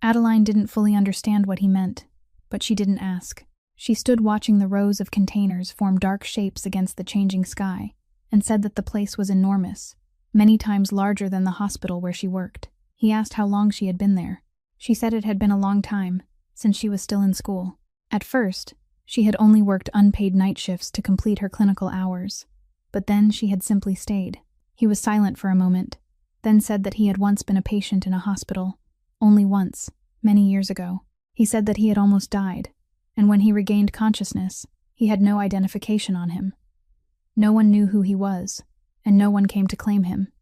Adeline didn't fully understand what he meant, but she didn't ask. She stood watching the rows of containers form dark shapes against the changing sky, and said that the place was enormous, many times larger than the hospital where she worked. He asked how long she had been there. She said it had been a long time, since she was still in school. At first, she had only worked unpaid night shifts to complete her clinical hours, but then she had simply stayed. He was silent for a moment, then said that he had once been a patient in a hospital, only once, many years ago. He said that he had almost died, and when he regained consciousness, he had no identification on him. No one knew who he was, and no one came to claim him.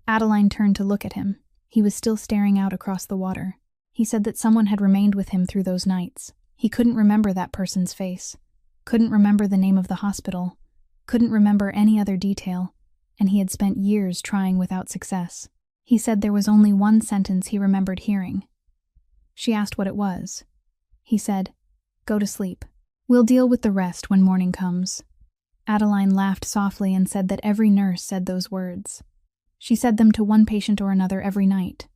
Adeline turned to look at him. He was still staring out across the water. He said that someone had remained with him through those nights. He couldn't remember that person's face, couldn't remember the name of the hospital, couldn't remember any other detail, and he had spent years trying without success. He said there was only one sentence he remembered hearing. She asked what it was. He said, "Go to sleep. We'll deal with the rest when morning comes." Adeline laughed softly and said that every nurse said those words. She said them to one patient or another every night,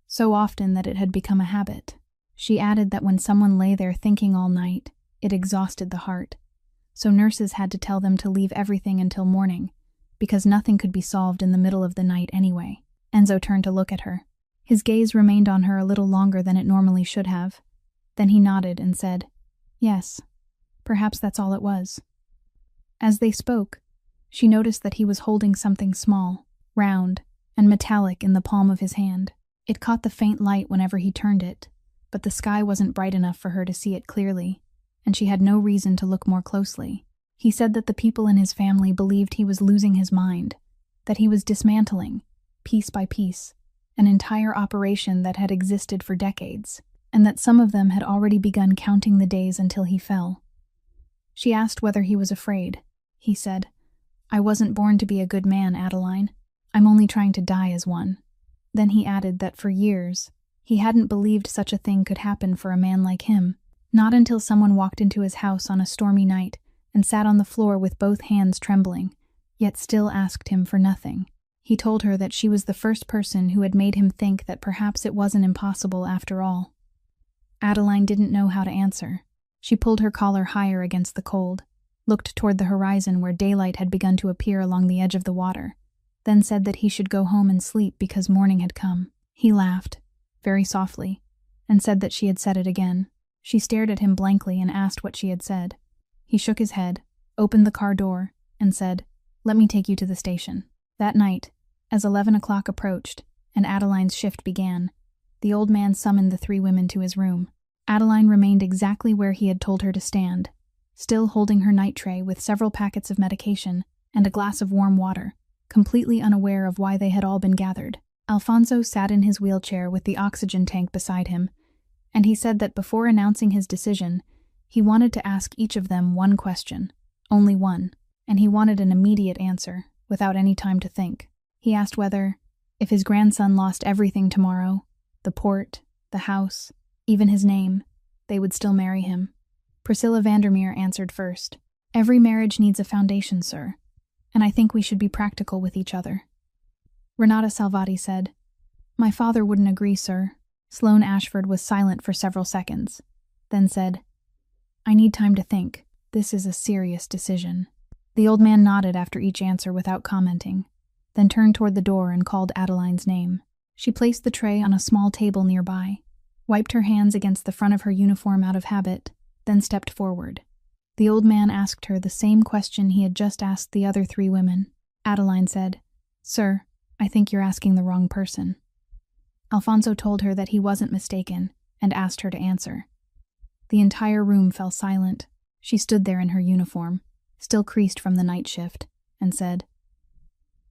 so often that it had become a habit. She added that when someone lay there thinking all night, it exhausted the heart, so nurses had to tell them to leave everything until morning, because nothing could be solved in the middle of the night anyway. Enzo turned to look at her. His gaze remained on her a little longer than it normally should have. Then he nodded and said, "Yes, perhaps that's all it was." As they spoke, she noticed that he was holding something small, round, and metallic in the palm of his hand. It caught the faint light whenever he turned it, but the sky wasn't bright enough for her to see it clearly, and she had no reason to look more closely. He said that the people in his family believed he was losing his mind, that he was dismantling, piece by piece, an entire operation that had existed for decades, and that some of them had already begun counting the days until he fell. She asked whether he was afraid. He said, "I wasn't born to be a good man, Adeline. I'm only trying to die as one." Then he added that for years, he hadn't believed such a thing could happen for a man like him, not until someone walked into his house on a stormy night and sat on the floor with both hands trembling, yet still asked him for nothing. He told her that she was the first person who had made him think that perhaps it wasn't impossible after all. Adeline didn't know how to answer. She pulled her collar higher against the cold, looked toward the horizon where daylight had begun to appear along the edge of the water, then said that he should go home and sleep because morning had come. He laughed, very softly, and said that she had said it again. She stared at him blankly and asked what she had said. He shook his head, opened the car door, and said, "Let me take you to the station." That night, as 11 o'clock approached and Adeline's shift began, the old man summoned the 3 women to his room. Adeline remained exactly where he had told her to stand, still holding her night tray with several packets of medication and a glass of warm water, completely unaware of why they had all been gathered. Alfonso sat in his wheelchair with the oxygen tank beside him, and he said that before announcing his decision, he wanted to ask each of them one question, only one, and he wanted an immediate answer, without any time to think. He asked whether, if his grandson lost everything tomorrow, the port, the house, even his name, they would still marry him. Priscilla Vandermeer answered first. Every marriage needs a foundation, sir, and I think we should be practical with each other. Renata Salvati said, My father wouldn't agree, sir. Sloane Ashford was silent for several seconds, then said, I need time to think. This is a serious decision. The old man nodded after each answer without commenting, then turned toward the door and called Adeline's name. She placed the tray on a small table nearby, wiped her hands against the front of her uniform out of habit, then stepped forward. The old man asked her the same question he had just asked the other 3 women. Adeline said, Sir, I think you're asking the wrong person. Alfonso told her that he wasn't mistaken and asked her to answer. The entire room fell silent. She stood there in her uniform, still creased from the night shift, and said,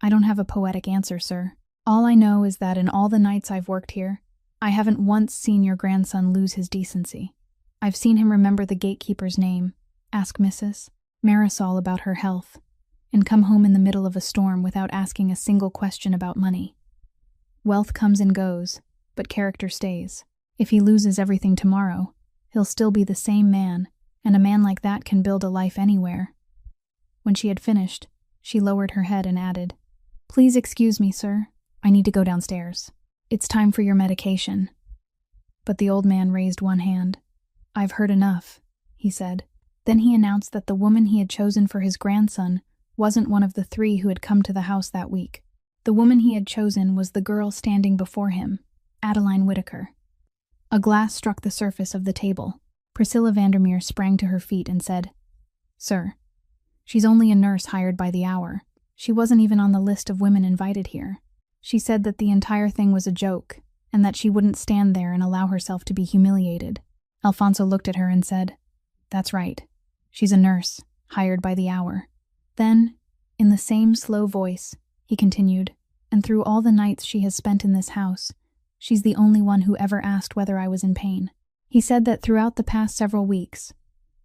I don't have a poetic answer, sir. All I know is that in all the nights I've worked here, I haven't once seen your grandson lose his decency. I've seen him remember the gatekeeper's name, ask Mrs. Marisol about her health, and come home in the middle of a storm without asking a single question about money. Wealth comes and goes, but character stays. If he loses everything tomorrow, he'll still be the same man, and a man like that can build a life anywhere. When she had finished, she lowered her head and added, Please excuse me, sir. I need to go downstairs. It's time for your medication. But the old man raised one hand. I've heard enough, he said. Then he announced that the woman he had chosen for his grandson wasn't one of the 3 who had come to the house that week. The woman he had chosen was the girl standing before him, Adeline Whitaker. A glass struck the surface of the table. Priscilla Vandermeer sprang to her feet and said, Sir, she's only a nurse hired by the hour. She wasn't even on the list of women invited here. She said that the entire thing was a joke, and that she wouldn't stand there and allow herself to be humiliated. Alfonso looked at her and said, That's right. She's a nurse, hired by the hour. Then, in the same slow voice, he continued, and through all the nights she has spent in this house, she's the only one who ever asked whether I was in pain. He said that throughout the past several weeks,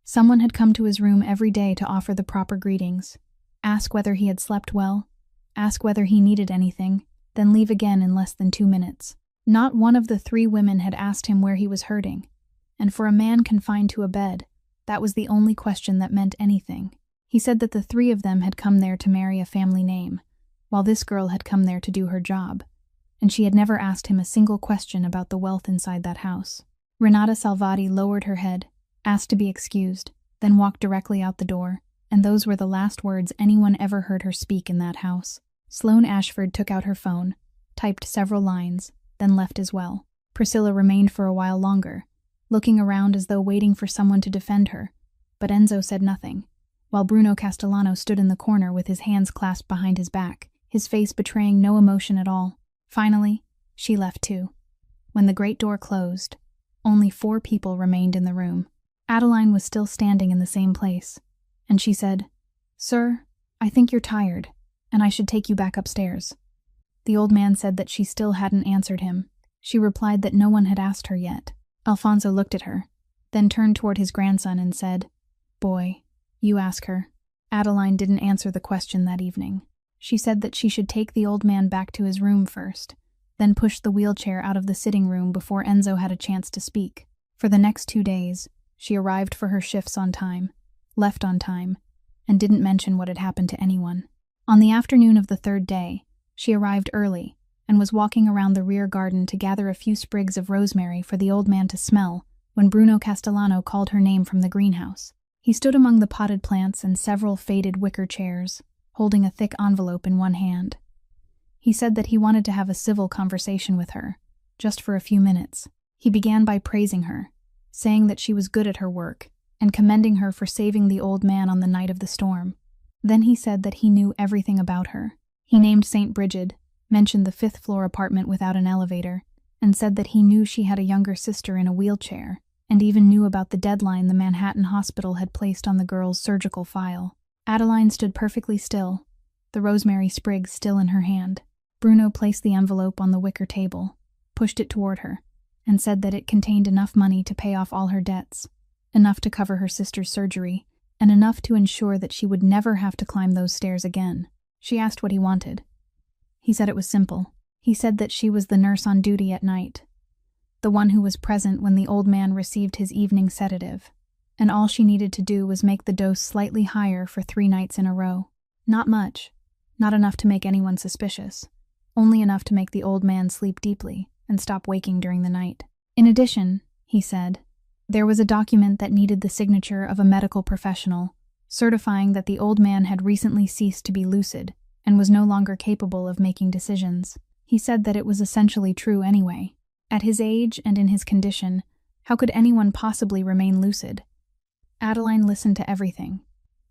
someone had come to his room every day to offer the proper greetings, ask whether he had slept well, ask whether he needed anything, then leave again in less than 2 minutes. Not one of the 3 women had asked him where he was hurting, and for a man confined to a bed, that was the only question that meant anything. He said that the 3 of them had come there to marry a family name, while this girl had come there to do her job, and she had never asked him a single question about the wealth inside that house. Renata Salvati lowered her head, asked to be excused, then walked directly out the door, and those were the last words anyone ever heard her speak in that house. Sloane Ashford took out her phone, typed several lines, then left as well. Priscilla remained for a while longer, looking around as though waiting for someone to defend her, but Enzo said nothing, while Bruno Castellano stood in the corner with his hands clasped behind his back, his face betraying no emotion at all. Finally, she left too. When the great door closed, only 4 people remained in the room. Adeline was still standing in the same place, and she said, Sir, I think you're tired, and I should take you back upstairs. The old man said that she still hadn't answered him. She replied that no one had asked her yet. Alfonso looked at her, then turned toward his grandson and said, Boy, you ask her. Adeline didn't answer the question that evening. She said that she should take the old man back to his room first, then pushed the wheelchair out of the sitting room before Enzo had a chance to speak. For the next 2 days, she arrived for her shifts on time, left on time, and didn't mention what had happened to anyone. On the afternoon of the 3rd day, she arrived early and was walking around the rear garden to gather a few sprigs of rosemary for the old man to smell when Bruno Castellano called her name from the greenhouse. He stood among the potted plants and several faded wicker chairs, holding a thick envelope in one hand. He said that he wanted to have a civil conversation with her, just for a few minutes. He began by praising her, saying that she was good at her work, and commending her for saving the old man on the night of the storm. Then he said that he knew everything about her. He named St. Brigid, mentioned the 5th-floor apartment without an elevator, and said that he knew she had a younger sister in a wheelchair, and even knew about the deadline the Manhattan hospital had placed on the girl's surgical file. Adeline stood perfectly still, the rosemary sprig still in her hand. Bruno placed the envelope on the wicker table, pushed it toward her, and said that it contained enough money to pay off all her debts, enough to cover her sister's surgery, and enough to ensure that she would never have to climb those stairs again. She asked what he wanted. He said it was simple. He said that she was the nurse on duty at night. the one who was present when the old man received his evening sedative, and all she needed to do was make the dose slightly higher for 3 nights in a row. Not much, not enough to make anyone suspicious, only enough to make the old man sleep deeply and stop waking during the night. In addition, he said, there was a document that needed the signature of a medical professional, certifying that the old man had recently ceased to be lucid and was no longer capable of making decisions. He said that it was essentially true anyway. At his age and in his condition, how could anyone possibly remain lucid? Adeline listened to everything.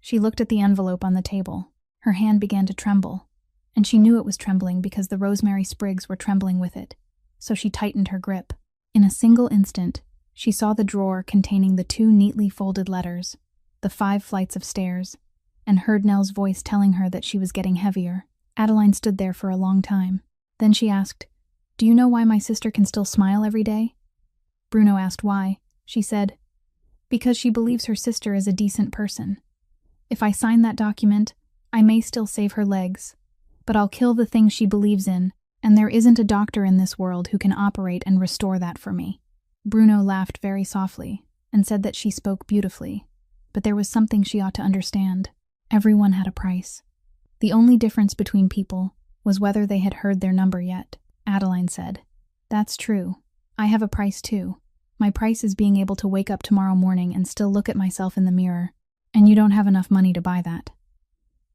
She looked at the envelope on the table. Her hand began to tremble, and she knew it was trembling because the rosemary sprigs were trembling with it, so she tightened her grip. In a single instant, she saw the drawer containing the 2 neatly folded letters, the 5 flights of stairs, and heard Nell's voice telling her that she was getting heavier. Adeline stood there for a long time. Then she asked, "Do you know why my sister can still smile every day?" Bruno asked why. She said, "Because she believes her sister is a decent person. If I sign that document, I may still save her legs, but I'll kill the thing she believes in, and there isn't a doctor in this world who can operate and restore that for me." Bruno laughed very softly and said that she spoke beautifully, but there was something she ought to understand. Everyone had a price. The only difference between people was whether they had heard their number yet. Adeline said, "That's true. I have a price too. My price is being able to wake up tomorrow morning and still look at myself in the mirror, and you don't have enough money to buy that."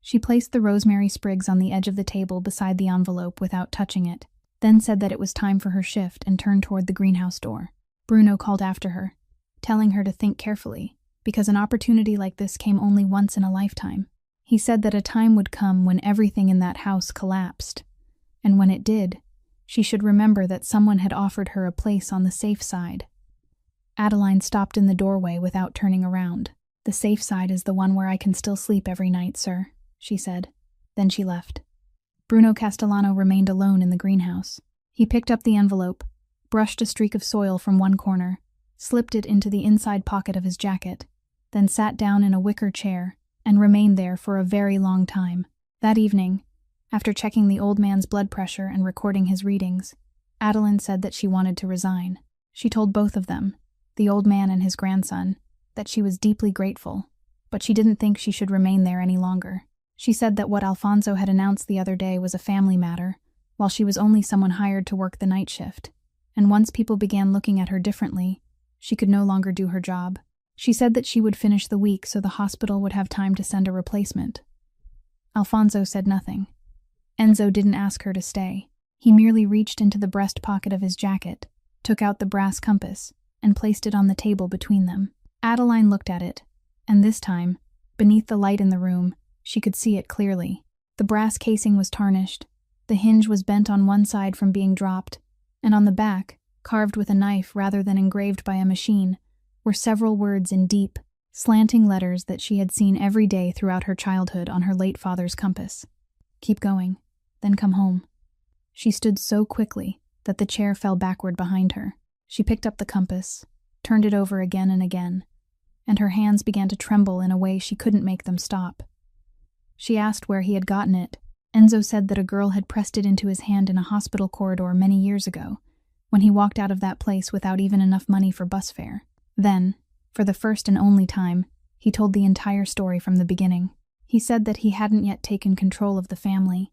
She placed the rosemary sprigs on the edge of the table beside the envelope without touching it, then said that it was time for her shift and turned toward the greenhouse door. Bruno called after her, telling her to think carefully, because an opportunity like this came only once in a lifetime. He said that a time would come when everything in that house collapsed, and when it did, she should remember that someone had offered her a place on the safe side. Adeline stopped in the doorway without turning around. "The safe side is the one where I can still sleep every night, sir," she said. Then she left. Bruno Castellano remained alone in the greenhouse. He picked up the envelope, brushed a streak of soil from one corner, slipped it into the inside pocket of his jacket, then sat down in a wicker chair and remained there for a very long time. That evening, after checking the old man's blood pressure and recording his readings, Adeline said that she wanted to resign. She told both of them, the old man and his grandson, that she was deeply grateful, but she didn't think she should remain there any longer. She said that what Alfonso had announced the other day was a family matter, while she was only someone hired to work the night shift, and once people began looking at her differently, she could no longer do her job. She said that she would finish the week so the hospital would have time to send a replacement. Alfonso said nothing. Enzo didn't ask her to stay. He merely reached into the breast pocket of his jacket, took out the brass compass, and placed it on the table between them. Adeline looked at it, and this time, beneath the light in the room, she could see it clearly. The brass casing was tarnished, the hinge was bent on one side from being dropped, and on the back, carved with a knife rather than engraved by a machine, were several words in deep, slanting letters that she had seen every day throughout her childhood on her late father's compass. "Keep going, then come home." She stood so quickly that the chair fell backward behind her. She picked up the compass, turned it over again and again, and her hands began to tremble in a way she couldn't make them stop. She asked where he had gotten it. Enzo said that a girl had pressed it into his hand in a hospital corridor many years ago, when he walked out of that place without even enough money for bus fare. Then, for the first and only time, he told the entire story from the beginning. He said that he hadn't yet taken control of the family,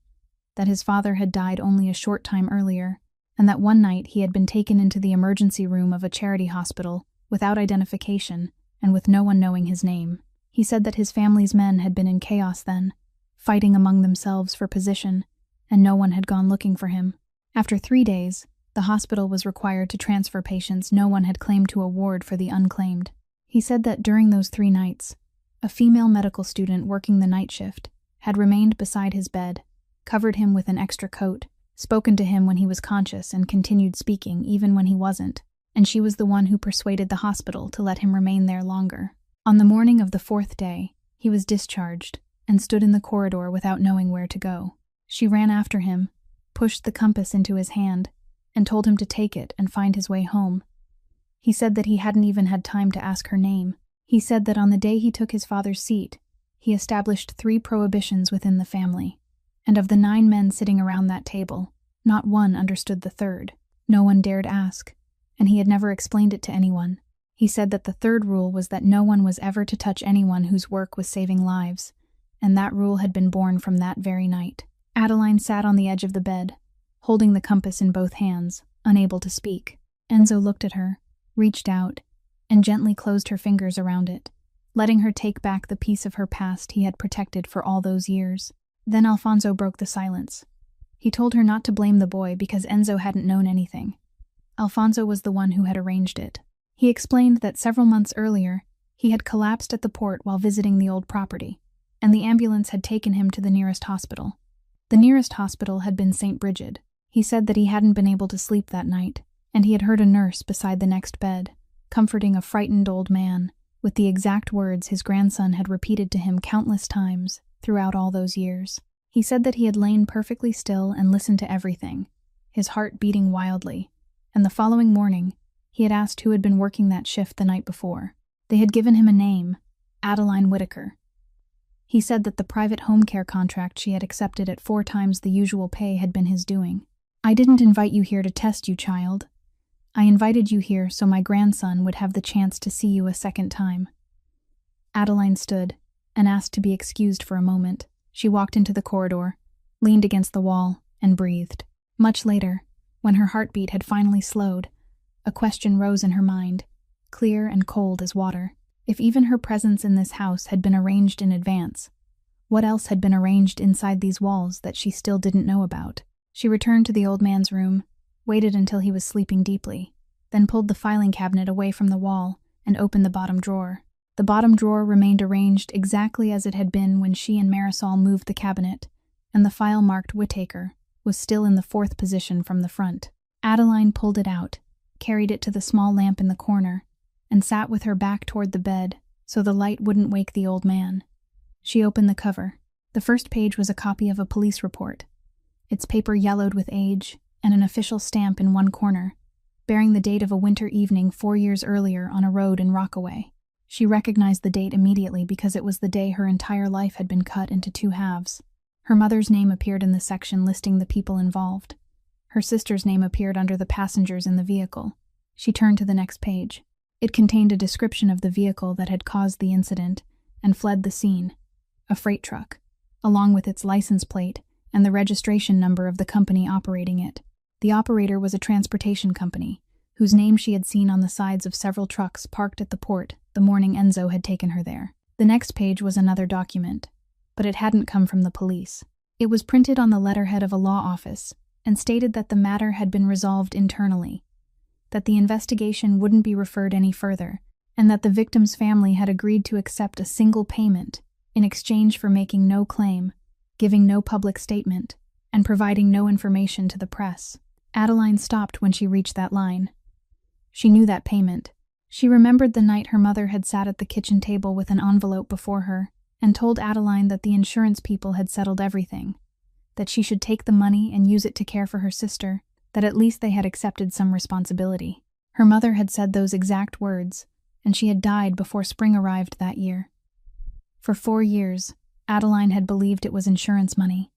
that his father had died only a short time earlier, and that one night he had been taken into the emergency room of a charity hospital without identification and with no one knowing his name. He said that his family's men had been in chaos then, fighting among themselves for position, and no one had gone looking for him. After 3 days, the hospital was required to transfer patients no one had claimed to a ward for the unclaimed. He said that during those 3 nights, a female medical student working the night shift had remained beside his bed, covered him with an extra coat, spoken to him when he was conscious and continued speaking even when he wasn't, and she was the one who persuaded the hospital to let him remain there longer. On the morning of the 4th day, he was discharged and stood in the corridor without knowing where to go. She ran after him, pushed the compass into his hand, and told him to take it and find his way home. He said that he hadn't even had time to ask her name. He said that on the day he took his father's seat, he established 3 prohibitions within the family, and of the 9 men sitting around that table, not one understood the 3rd. No one dared ask, and he had never explained it to anyone. He said that the third rule was that no one was ever to touch anyone whose work was saving lives, and that rule had been born from that very night. Adeline sat on the edge of the bed, holding the compass in both hands, unable to speak. Enzo looked at her, reached out, and gently closed her fingers around it, letting her take back the piece of her past he had protected for all those years. Then Alfonso broke the silence. He told her not to blame the boy because Enzo hadn't known anything. Alfonso was the one who had arranged it. He explained that several months earlier, he had collapsed at the port while visiting the old property, and the ambulance had taken him to the nearest hospital. The nearest hospital had been St. Brigid. He said that he hadn't been able to sleep that night, and he had heard a nurse beside the next bed, comforting a frightened old man, with the exact words his grandson had repeated to him countless times throughout all those years. He said that he had lain perfectly still and listened to everything, his heart beating wildly, and the following morning, he had asked who had been working that shift the night before. They had given him a name, Adeline Whitaker. He said that the private home care contract she had accepted at 4 times the usual pay had been his doing. "I didn't invite you here to test you, child. I invited you here so my grandson would have the chance to see you a second time." Adeline stood and asked to be excused for a moment. She walked into the corridor, leaned against the wall, and breathed. Much later, when her heartbeat had finally slowed, a question rose in her mind, clear and cold as water. If even her presence in this house had been arranged in advance, what else had been arranged inside these walls that she still didn't know about? She returned to the old man's room, waited until he was sleeping deeply, then pulled the filing cabinet away from the wall and opened the bottom drawer. The bottom drawer remained arranged exactly as it had been when she and Marisol moved the cabinet, and the file marked Whitaker was still in the 4th position from the front. Adeline pulled it out, carried it to the small lamp in the corner, and sat with her back toward the bed so the light wouldn't wake the old man. She opened the cover. The first page was a copy of a police report, its paper yellowed with age, and an official stamp in one corner, bearing the date of a winter evening 4 years earlier on a road in Rockaway. She recognized the date immediately because it was the day her entire life had been cut into 2 halves. Her mother's name appeared in the section listing the people involved. Her sister's name appeared under the passengers in the vehicle. She turned to the next page. It contained a description of the vehicle that had caused the incident and fled the scene, a freight truck, along with its license plate and the registration number of the company operating it. The operator was a transportation company, whose name she had seen on the sides of several trucks parked at the port the morning Enzo had taken her there. The next page was another document, but it hadn't come from the police. It was printed on the letterhead of a law office and stated that the matter had been resolved internally, that the investigation wouldn't be referred any further, and that the victim's family had agreed to accept a single payment in exchange for making no claim, giving no public statement, and providing no information to the press. Adeline stopped when she reached that line. She knew that payment. She remembered the night her mother had sat at the kitchen table with an envelope before her and told Adeline that the insurance people had settled everything, that she should take the money and use it to care for her sister, that at least they had accepted some responsibility. Her mother had said those exact words, and she had died before spring arrived that year. For 4 years, Adeline had believed it was insurance money.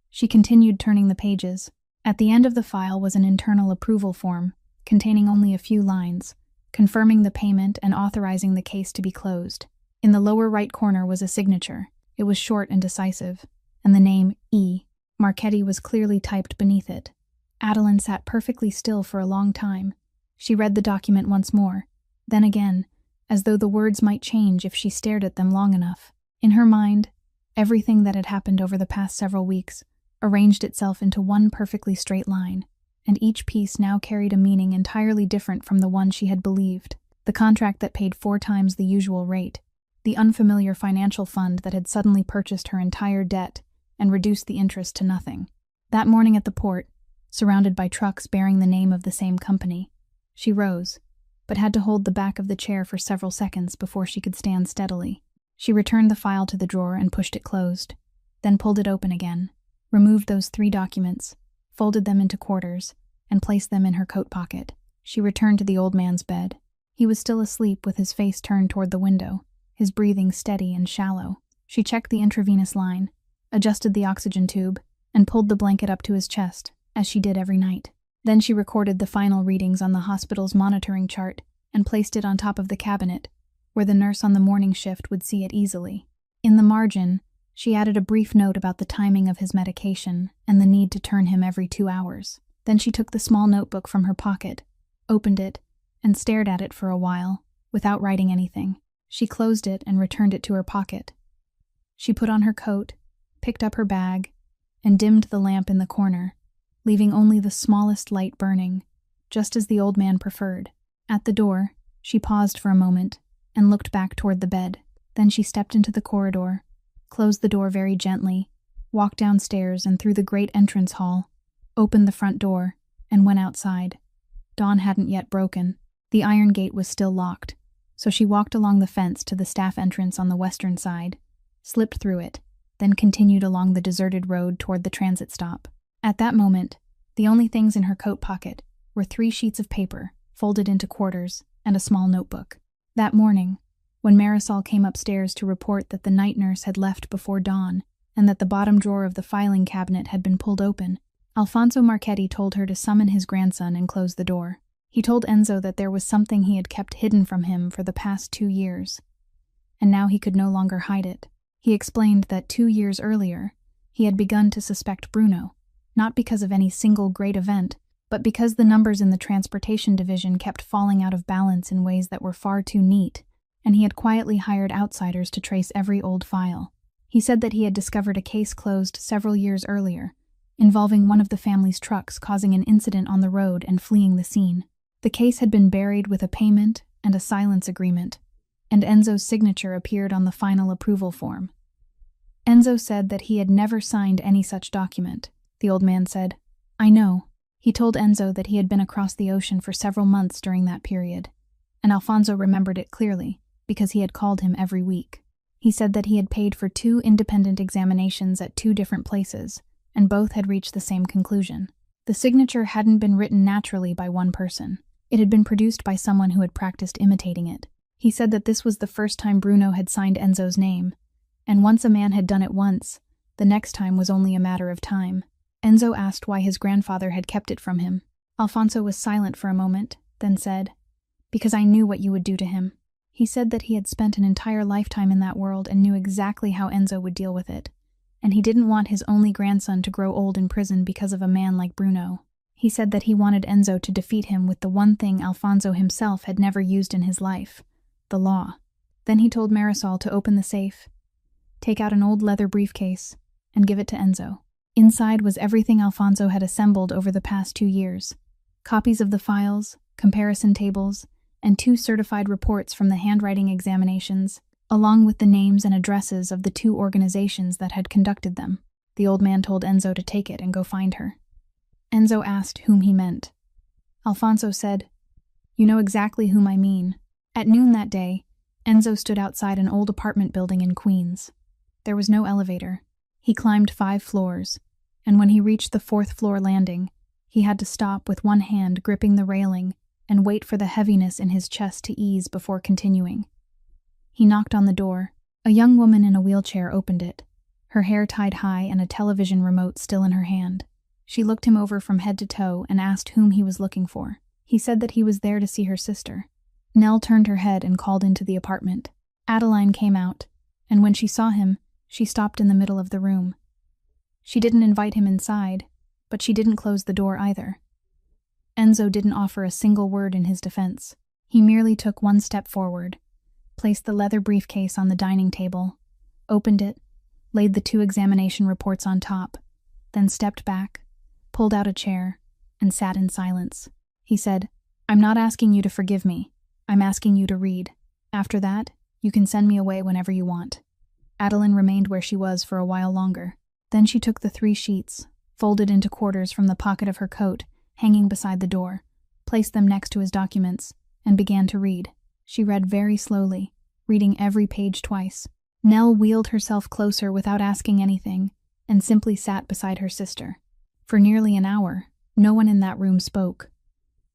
She continued turning the pages. At the end of the file was an internal approval form, containing only a few lines, confirming the payment and authorizing the case to be closed. In the lower right corner was a signature. It was short and decisive, and the name E. Marchetti was clearly typed beneath it. Adeline sat perfectly still for a long time. She read the document once more, then again, as though the words might change if she stared at them long enough. In her mind, everything that had happened over the past several weeks arranged itself into one perfectly straight line, and each piece now carried a meaning entirely different from the one she had believed. The contract that paid 4 times the usual rate, the unfamiliar financial fund that had suddenly purchased her entire debt and reduced the interest to nothing. That morning at the port, surrounded by trucks bearing the name of the same company, she rose, but had to hold the back of the chair for several seconds before she could stand steadily. She returned the file to the drawer and pushed it closed, then pulled it open again, removed those 3 documents, folded them into quarters, and placed them in her coat pocket. She returned to the old man's bed. He was still asleep with his face turned toward the window, his breathing steady and shallow. She checked the intravenous line, adjusted the oxygen tube, and pulled the blanket up to his chest, as she did every night. Then she recorded the final readings on the hospital's monitoring chart and placed it on top of the cabinet, where the nurse on the morning shift would see it easily. In the margin, she added a brief note about the timing of his medication and the need to turn him every 2 hours. Then she took the small notebook from her pocket, opened it, and stared at it for a while, without writing anything. She closed it and returned it to her pocket. She put on her coat, picked up her bag, and dimmed the lamp in the corner, leaving only the smallest light burning, just as the old man preferred. At the door, she paused for a moment and looked back toward the bed. Then she stepped into the corridor, closed the door very gently, walked downstairs and through the great entrance hall, opened the front door, and went outside. Dawn hadn't yet broken. The iron gate was still locked, so she walked along the fence to the staff entrance on the western side, slipped through it, then continued along the deserted road toward the transit stop. At that moment, the only things in her coat pocket were 3 sheets of paper, folded into quarters, and a small notebook. That morning, when Marisol came upstairs to report that the night nurse had left before dawn and that the bottom drawer of the filing cabinet had been pulled open, Alfonso Marchetti told her to summon his grandson and close the door. He told Enzo that there was something he had kept hidden from him for the past 2 years, and now he could no longer hide it. He explained that 2 years earlier, he had begun to suspect Bruno, not because of any single great event, but because the numbers in the transportation division kept falling out of balance in ways that were far too neat, and he had quietly hired outsiders to trace every old file. He said that he had discovered a case closed several years earlier, involving one of the family's trucks causing an incident on the road and fleeing the scene. The case had been buried with a payment and a silence agreement, and Enzo's signature appeared on the final approval form. Enzo said that he had never signed any such document. The old man said, "I know." He told Enzo that he had been across the ocean for several months during that period, and Alfonso remembered it clearly because he had called him every week. He said that he had paid for 2 independent examinations at 2 different places, and both had reached the same conclusion. The signature hadn't been written naturally by one person. It had been produced by someone who had practiced imitating it. He said that this was the first time Bruno had signed Enzo's name, and once a man had done it once, the next time was only a matter of time. Enzo asked why his grandfather had kept it from him. Alfonso was silent for a moment, then said, "Because I knew what you would do to him." He said that he had spent an entire lifetime in that world and knew exactly how Enzo would deal with it, and he didn't want his only grandson to grow old in prison because of a man like Bruno. He said that he wanted Enzo to defeat him with the one thing Alfonso himself had never used in his life, the law. Then he told Marisol to open the safe, take out an old leather briefcase, and give it to Enzo. Inside was everything Alfonso had assembled over the past 2 years. Copies of the files, comparison tables, and 2 certified reports from the handwriting examinations, along with the names and addresses of the 2 organizations that had conducted them. The old man told Enzo to take it and go find her. Enzo asked whom he meant. Alfonso said, "You know exactly whom I mean." At noon that day, Enzo stood outside an old apartment building in Queens. There was no elevator. He climbed 5 floors, and when he reached the 4th floor landing, he had to stop with one hand gripping the railing and wait for the heaviness in his chest to ease before continuing. He knocked on the door. A young woman in a wheelchair opened it, her hair tied high and a television remote still in her hand. She looked him over from head to toe and asked whom he was looking for. He said that he was there to see her sister. Nell turned her head and called into the apartment. Adeline came out, and when she saw him, she stopped in the middle of the room. She didn't invite him inside, but she didn't close the door either. Enzo didn't offer a single word in his defense. He merely took one step forward, placed the leather briefcase on the dining table, opened it, laid the 2 examination reports on top, then stepped back, pulled out a chair, and sat in silence. He said, "I'm not asking you to forgive me. I'm asking you to read. After that, you can send me away whenever you want." Adeline remained where she was for a while longer. Then she took the 3 sheets, folded into quarters from the pocket of her coat, hanging beside the door, placed them next to his documents, and began to read. She read very slowly, reading every page twice. Nell wheeled herself closer without asking anything, and simply sat beside her sister. For nearly an hour, no one in that room spoke.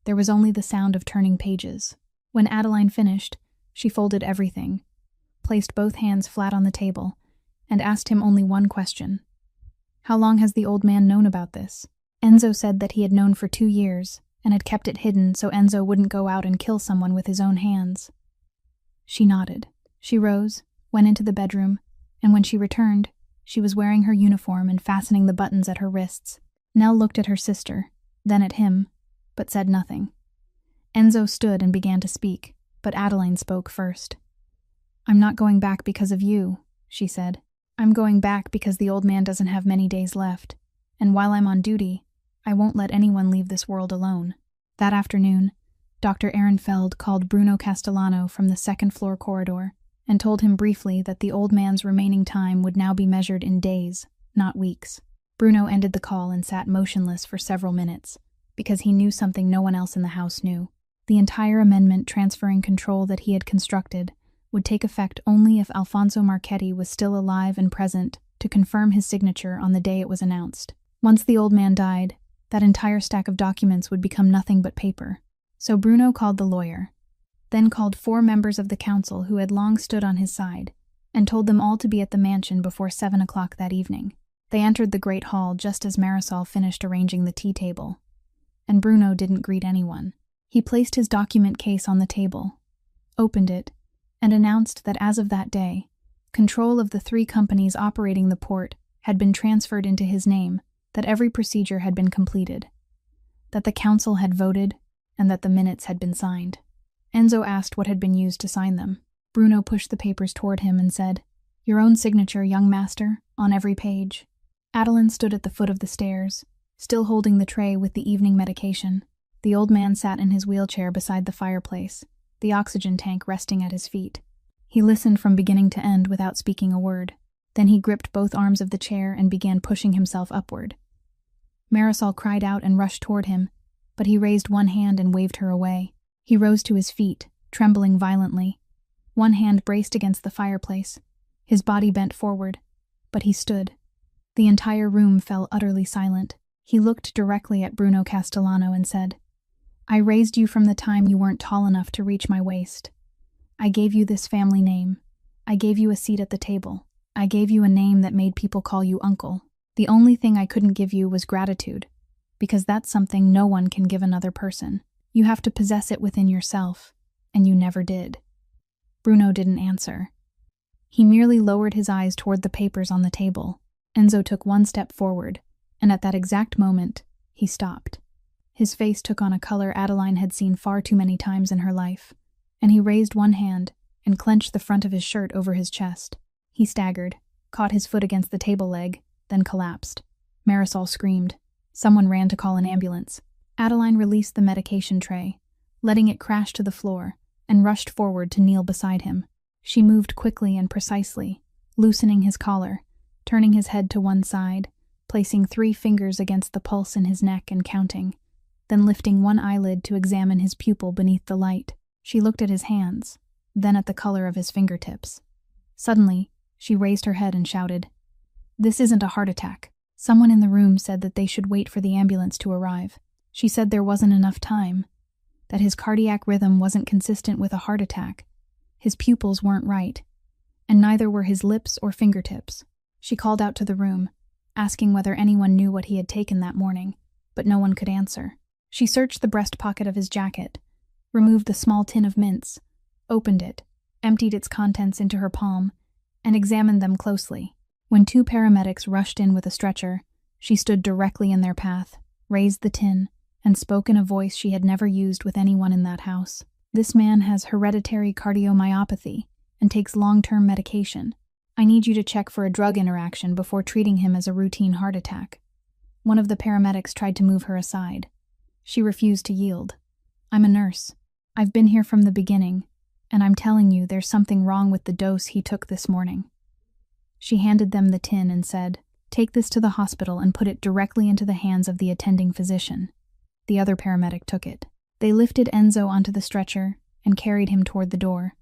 There was only the sound of turning pages. When Adeline finished, she folded everything, placed both hands flat on the table, and asked him only one question. "How long has the old man known about this?" Enzo said that he had known for 2 years and had kept it hidden so Enzo wouldn't go out and kill someone with his own hands. She nodded. She rose, went into the bedroom, and when she returned, she was wearing her uniform and fastening the buttons at her wrists. Nell looked at her sister, then at him, but said nothing. Enzo stood and began to speak, but Adeline spoke first. "I'm not going back because of you," she said. "I'm going back because the old man doesn't have many days left, and while I'm on duty, I won't let anyone leave this world alone." That afternoon, Dr. Ehrenfeld called Bruno Castellano from the second-floor corridor and told him briefly that the old man's remaining time would now be measured in days, not weeks. Bruno ended the call and sat motionless for several minutes, because he knew something no one else in the house knew. The entire amendment transferring control that he had constructed would take effect only if Alfonso Marchetti was still alive and present to confirm his signature on the day it was announced. Once the old man died, that entire stack of documents would become nothing but paper. So Bruno called the lawyer, then called 4 members of the council who had long stood on his side, and told them all to be at the mansion before 7 o'clock that evening. They entered the great hall just as Marisol finished arranging the tea table, and Bruno didn't greet anyone. He placed his document case on the table, opened it, and announced that as of that day, control of the 3 companies operating the port had been transferred into his name, that every procedure had been completed, that the council had voted, and that the minutes had been signed. Enzo asked what had been used to sign them. Bruno pushed the papers toward him and said, "Your own signature, young master, on every page." Adeline stood at the foot of the stairs, still holding the tray with the evening medication. The old man sat in his wheelchair beside the fireplace, the oxygen tank resting at his feet. He listened from beginning to end without speaking a word. Then he gripped both arms of the chair and began pushing himself upward. Marisol cried out and rushed toward him, but he raised one hand and waved her away. He rose to his feet, trembling violently. One hand braced against the fireplace. His body bent forward, but he stood. The entire room fell utterly silent. He looked directly at Bruno Castellano and said, "I raised you from the time you weren't tall enough to reach my waist. I gave you this family name. I gave you a seat at the table. I gave you a name that made people call you uncle. The only thing I couldn't give you was gratitude, because that's something no one can give another person. You have to possess it within yourself, and you never did." Bruno didn't answer. He merely lowered his eyes toward the papers on the table. Enzo took one step forward, and at that exact moment, he stopped. His face took on a color Adeline had seen far too many times in her life, and he raised one hand and clenched the front of his shirt over his chest. He staggered, caught his foot against the table leg, then collapsed. Marisol screamed. Someone ran to call an ambulance. Adeline released the medication tray, letting it crash to the floor, and rushed forward to kneel beside him. She moved quickly and precisely, loosening his collar, turning his head to one side, placing 3 fingers against the pulse in his neck and counting, then lifting one eyelid to examine his pupil beneath the light. She looked at his hands, then at the color of his fingertips. Suddenly, she raised her head and shouted, "This isn't a heart attack." Someone in the room said that they should wait for the ambulance to arrive. She said there wasn't enough time, that his cardiac rhythm wasn't consistent with a heart attack, his pupils weren't right, and neither were his lips or fingertips. She called out to the room, asking whether anyone knew what he had taken that morning, but no one could answer. She searched the breast pocket of his jacket, removed the small tin of mints, opened it, emptied its contents into her palm, and examined them closely. When 2 paramedics rushed in with a stretcher, she stood directly in their path, raised the tin, and spoke in a voice she had never used with anyone in that house. "This man has hereditary cardiomyopathy and takes long-term medication. I need you to check for a drug interaction before treating him as a routine heart attack." One of the paramedics tried to move her aside. She refused to yield. "I'm a nurse. I've been here from the beginning, and I'm telling you there's something wrong with the dose he took this morning." She handed them the tin and said, "Take this to the hospital and put it directly into the hands of the attending physician." The other paramedic took it. They lifted Enzo onto the stretcher and carried him toward the door.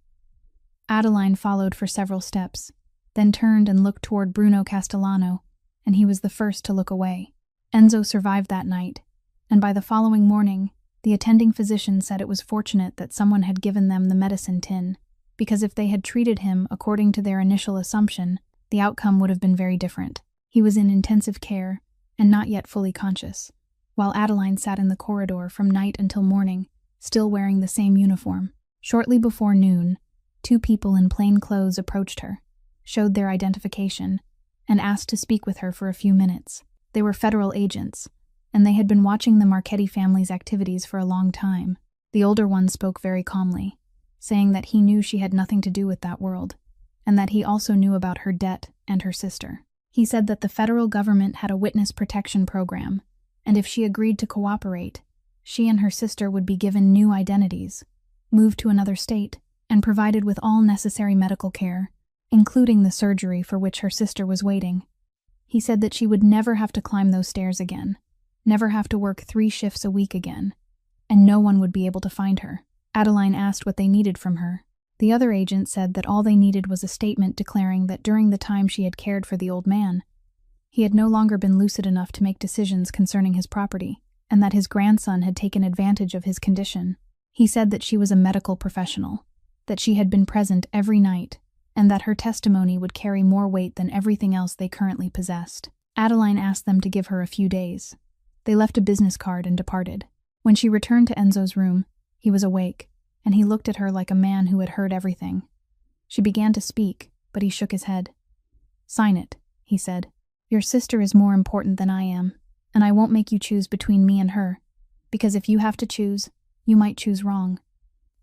Adeline followed for several steps, then turned and looked toward Bruno Castellano, and he was the first to look away. Enzo survived that night, and by the following morning, the attending physician said it was fortunate that someone had given them the medicine tin, because if they had treated him according to their initial assumption, the outcome would have been very different. He was in intensive care and not yet fully conscious. while Adeline sat in the corridor from night until morning, still wearing the same uniform. Shortly before noon, 2 people in plain clothes approached her, showed their identification, and asked to speak with her for a few minutes. They were federal agents, and they had been watching the Marchetti family's activities for a long time. The older one spoke very calmly, saying that he knew she had nothing to do with that world, and that he also knew about her debt and her sister. He said that the federal government had a witness protection program, and if she agreed to cooperate, she and her sister would be given new identities, moved to another state, and provided with all necessary medical care, including the surgery for which her sister was waiting. He said that she would never have to climb those stairs again, never have to work 3 shifts a week again, and no one would be able to find her. Adeline asked what they needed from her. The other agent said that all they needed was a statement declaring that during the time she had cared for the old man, he had no longer been lucid enough to make decisions concerning his property, and that his grandson had taken advantage of his condition. He said that she was a medical professional, that she had been present every night, and that her testimony would carry more weight than everything else they currently possessed. Adeline asked them to give her a few days. They left a business card and departed. When she returned to Enzo's room, he was awake, and he looked at her like a man who had heard everything. She began to speak, but he shook his head. "Sign it," he said. "Your sister is more important than I am, and I won't make you choose between me and her, because if you have to choose, you might choose wrong."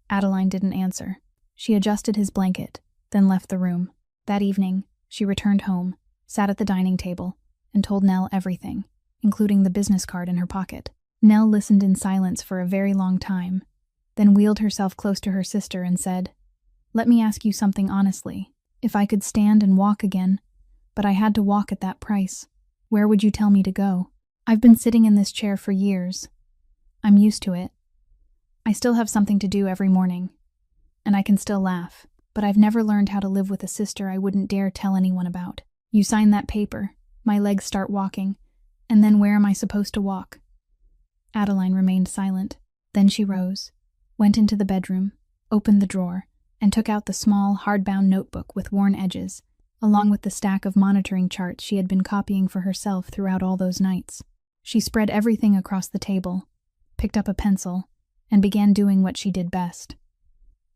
Adeline didn't answer. She adjusted his blanket, then left the room. That evening, she returned home, sat at the dining table, and told Nell everything, including the business card in her pocket. Nell listened in silence for a very long time, then wheeled herself close to her sister and said, "Let me ask you something honestly. If I could stand and walk again, but I had to walk at that price, where would you tell me to go? I've been sitting in this chair for years. I'm used to it. I still have something to do every morning, and I can still laugh, but I've never learned how to live with a sister I wouldn't dare tell anyone about. You sign that paper, my legs start walking, and then where am I supposed to walk?" Adeline remained silent. Then she rose, went into the bedroom, opened the drawer, and took out the small, hardbound notebook with worn edges, along with the stack of monitoring charts she had been copying for herself throughout all those nights. She spread everything across the table, picked up a pencil, and began doing what she did best.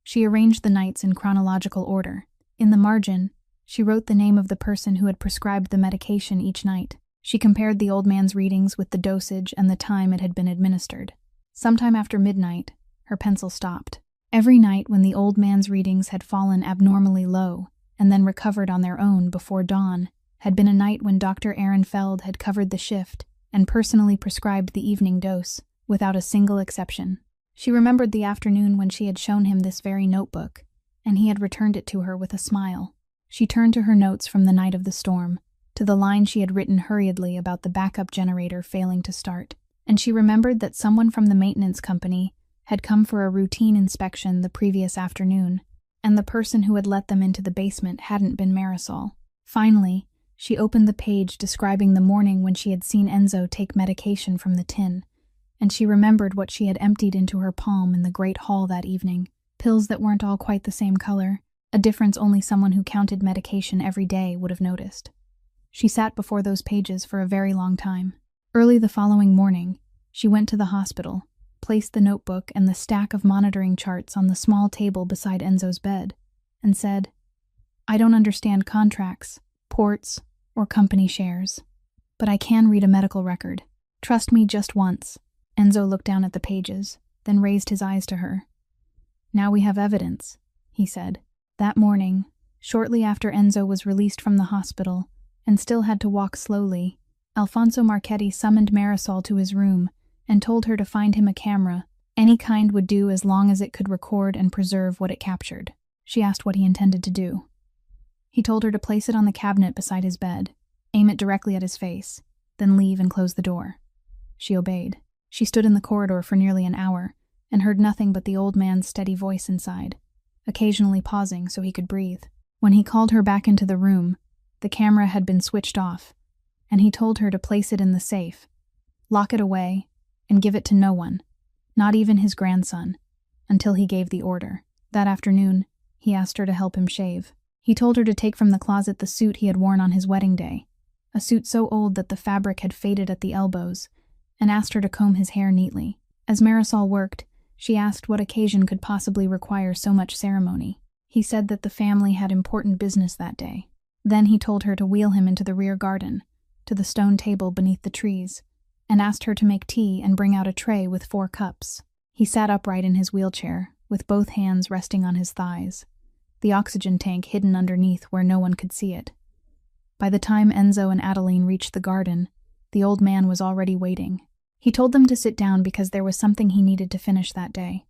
She arranged the nights in chronological order. In the margin, she wrote the name of the person who had prescribed the medication each night. She compared the old man's readings with the dosage and the time it had been administered. Sometime after midnight, her pencil stopped. Every night when the old man's readings had fallen abnormally low and then recovered on their own before dawn had been a night when Dr. Aaron Feld had covered the shift and personally prescribed the evening dose, without a single exception. She remembered the afternoon when she had shown him this very notebook, and he had returned it to her with a smile. She turned to her notes from the night of the storm, to the line she had written hurriedly about the backup generator failing to start, and she remembered that someone from the maintenance company had come for a routine inspection the previous afternoon, and the person who had let them into the basement hadn't been Marisol. Finally, she opened the page describing the morning when she had seen Enzo take medication from the tin, and she remembered what she had emptied into her palm in the great hall that evening. Pills that weren't all quite the same color, a difference only someone who counted medication every day would have noticed. She sat before those pages for a very long time. Early the following morning, she went to the hospital, placed the notebook and the stack of monitoring charts on the small table beside Enzo's bed, and said, "I don't understand contracts, ports, or company shares, but I can read a medical record. Trust me just once." Enzo looked down at the pages, then raised his eyes to her. "Now we have evidence," he said. That morning, shortly after Enzo was released from the hospital and still had to walk slowly, Alfonso Marchetti summoned Marisol to his room and told her to find him a camera. Any kind would do as long as it could record and preserve what it captured. She asked what he intended to do. He told her to place it on the cabinet beside his bed, aim it directly at his face, then leave and close the door. She obeyed. She stood in the corridor for nearly an hour and heard nothing but the old man's steady voice inside, occasionally pausing so he could breathe. When he called her back into the room, the camera had been switched off, and he told her to place it in the safe, lock it away, and give it to no one, not even his grandson, until he gave the order. That afternoon, he asked her to help him shave. He told her to take from the closet the suit he had worn on his wedding day, a suit so old that the fabric had faded at the elbows, and asked her to comb his hair neatly. As Marisol worked, she asked what occasion could possibly require so much ceremony. He said that the family had important business that day. Then he told her to wheel him into the rear garden, to the stone table beneath the trees, and asked her to make tea and bring out a tray with 4 cups. He sat upright in his wheelchair, with both hands resting on his thighs, the oxygen tank hidden underneath where no one could see it. By the time Enzo and Adeline reached the garden, the old man was already waiting. He told them to sit down because there was something he needed to finish that day.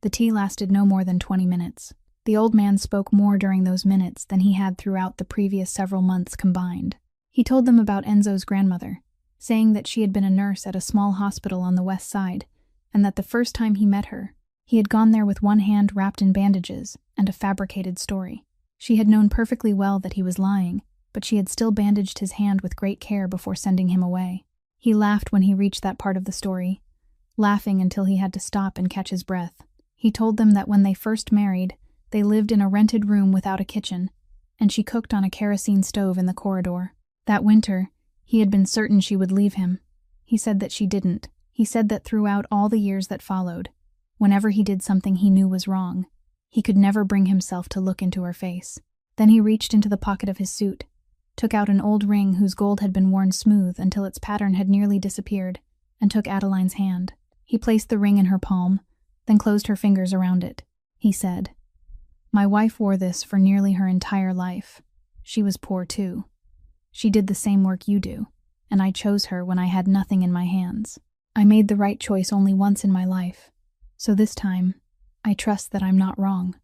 The tea lasted no more than 20 minutes. The old man spoke more during those minutes than he had throughout the previous several months combined. He told them about Enzo's grandmother, saying that she had been a nurse at a small hospital on the west side, and that the first time he met her, he had gone there with one hand wrapped in bandages and a fabricated story. She had known perfectly well that he was lying, but she had still bandaged his hand with great care before sending him away. He laughed when he reached that part of the story, laughing until he had to stop and catch his breath. He told them that when they first married, they lived in a rented room without a kitchen, and she cooked on a kerosene stove in the corridor. That winter, he had been certain she would leave him. He said that she didn't. He said that throughout all the years that followed, whenever he did something he knew was wrong, he could never bring himself to look into her face. Then he reached into the pocket of his suit, took out an old ring whose gold had been worn smooth until its pattern had nearly disappeared, and took Adeline's hand. He placed the ring in her palm, then closed her fingers around it. He said, "My wife wore this for nearly her entire life. She was poor too. She did the same work you do, and I chose her when I had nothing in my hands. I made the right choice only once in my life, so this time, I trust that I'm not wrong."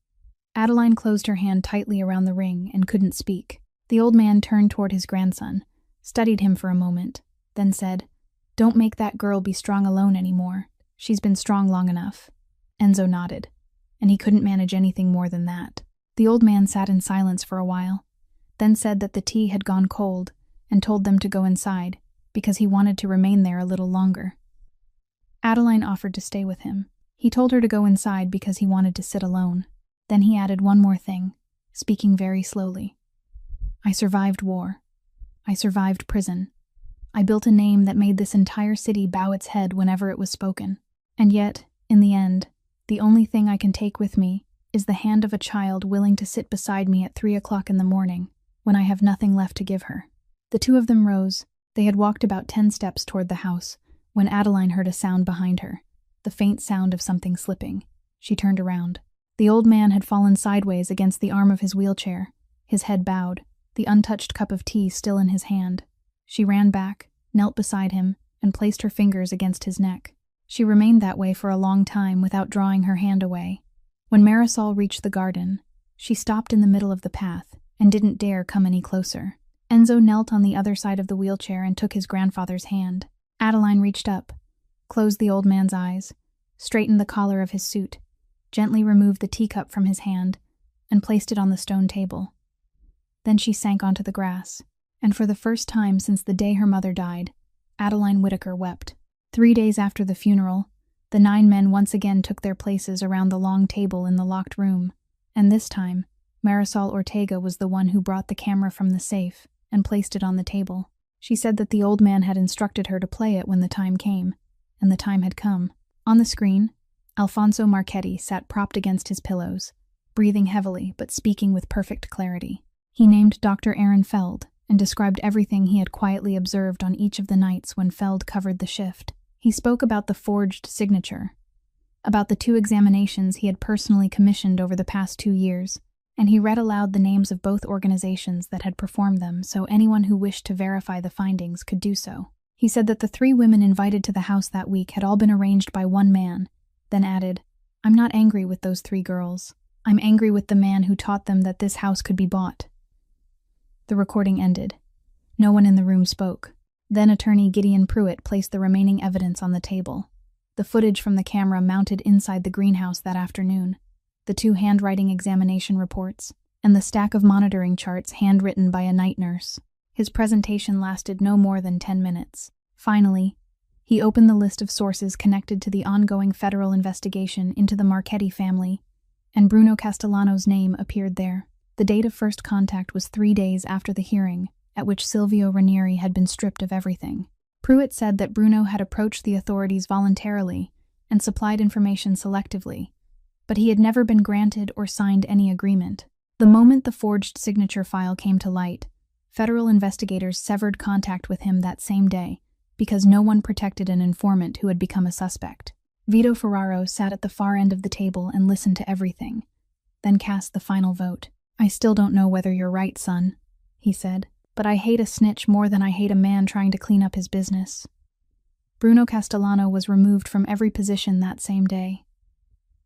Adeline closed her hand tightly around the ring and couldn't speak. The old man turned toward his grandson, studied him for a moment, then said, "Don't make that girl be strong alone anymore. She's been strong long enough." Enzo nodded, and he couldn't manage anything more than that. The old man sat in silence for a while, then said that the tea had gone cold and told them to go inside because he wanted to remain there a little longer. Adeline offered to stay with him. He told her to go inside because he wanted to sit alone. Then he added one more thing, speaking very slowly. "I survived war. I survived prison. I built a name that made this entire city bow its head whenever it was spoken. And yet, in the end, the only thing I can take with me is the hand of a child willing to sit beside me at 3 o'clock in the morning, when I have nothing left to give her." The two of them rose. They had walked about 10 steps toward the house, when Adeline heard a sound behind her, the faint sound of something slipping. She turned around. The old man had fallen sideways against the arm of his wheelchair, his head bowed, the untouched cup of tea still in his hand. She ran back, knelt beside him, and placed her fingers against his neck. She remained that way for a long time without drawing her hand away. When Marisol reached the garden, she stopped in the middle of the path and didn't dare come any closer. Enzo knelt on the other side of the wheelchair and took his grandfather's hand. Adeline reached up, closed the old man's eyes, straightened the collar of his suit, gently removed the teacup from his hand, and placed it on the stone table. Then she sank onto the grass, and for the first time since the day her mother died, Adeline Whittaker wept. 3 days after the funeral, the 9 men once again took their places around the long table in the locked room, and this time, Marisol Ortega was the one who brought the camera from the safe and placed it on the table. She said that the old man had instructed her to play it when the time came, and the time had come. On the screen, Alfonso Marchetti sat propped against his pillows, breathing heavily but speaking with perfect clarity. He named Dr. Aaron Feld and described everything he had quietly observed on each of the nights when Feld covered the shift. He spoke about the forged signature, about the 2 examinations he had personally commissioned over the past 2 years, and he read aloud the names of both organizations that had performed them so anyone who wished to verify the findings could do so. He said that the 3 women invited to the house that week had all been arranged by one man, then added, "I'm not angry with those 3 girls. I'm angry with the man who taught them that this house could be bought." The recording ended. No one in the room spoke. Then attorney Gideon Pruitt placed the remaining evidence on the table. The footage from the camera mounted inside the greenhouse that afternoon, the 2 handwriting examination reports, and the stack of monitoring charts handwritten by a night nurse. His presentation lasted no more than 10 minutes. Finally, he opened the list of sources connected to the ongoing federal investigation into the Marchetti family, and Bruno Castellano's name appeared there. The date of first contact was 3 days after the hearing, at which Silvio Ranieri had been stripped of everything. Pruitt said that Bruno had approached the authorities voluntarily and supplied information selectively, but he had never been granted or signed any agreement. The moment the forged signature file came to light, federal investigators severed contact with him that same day because no one protected an informant who had become a suspect. Vito Ferraro sat at the far end of the table and listened to everything, then cast the final vote. "I still don't know whether you're right, son," he said, "but I hate a snitch more than I hate a man trying to clean up his business." Bruno Castellano was removed from every position that same day.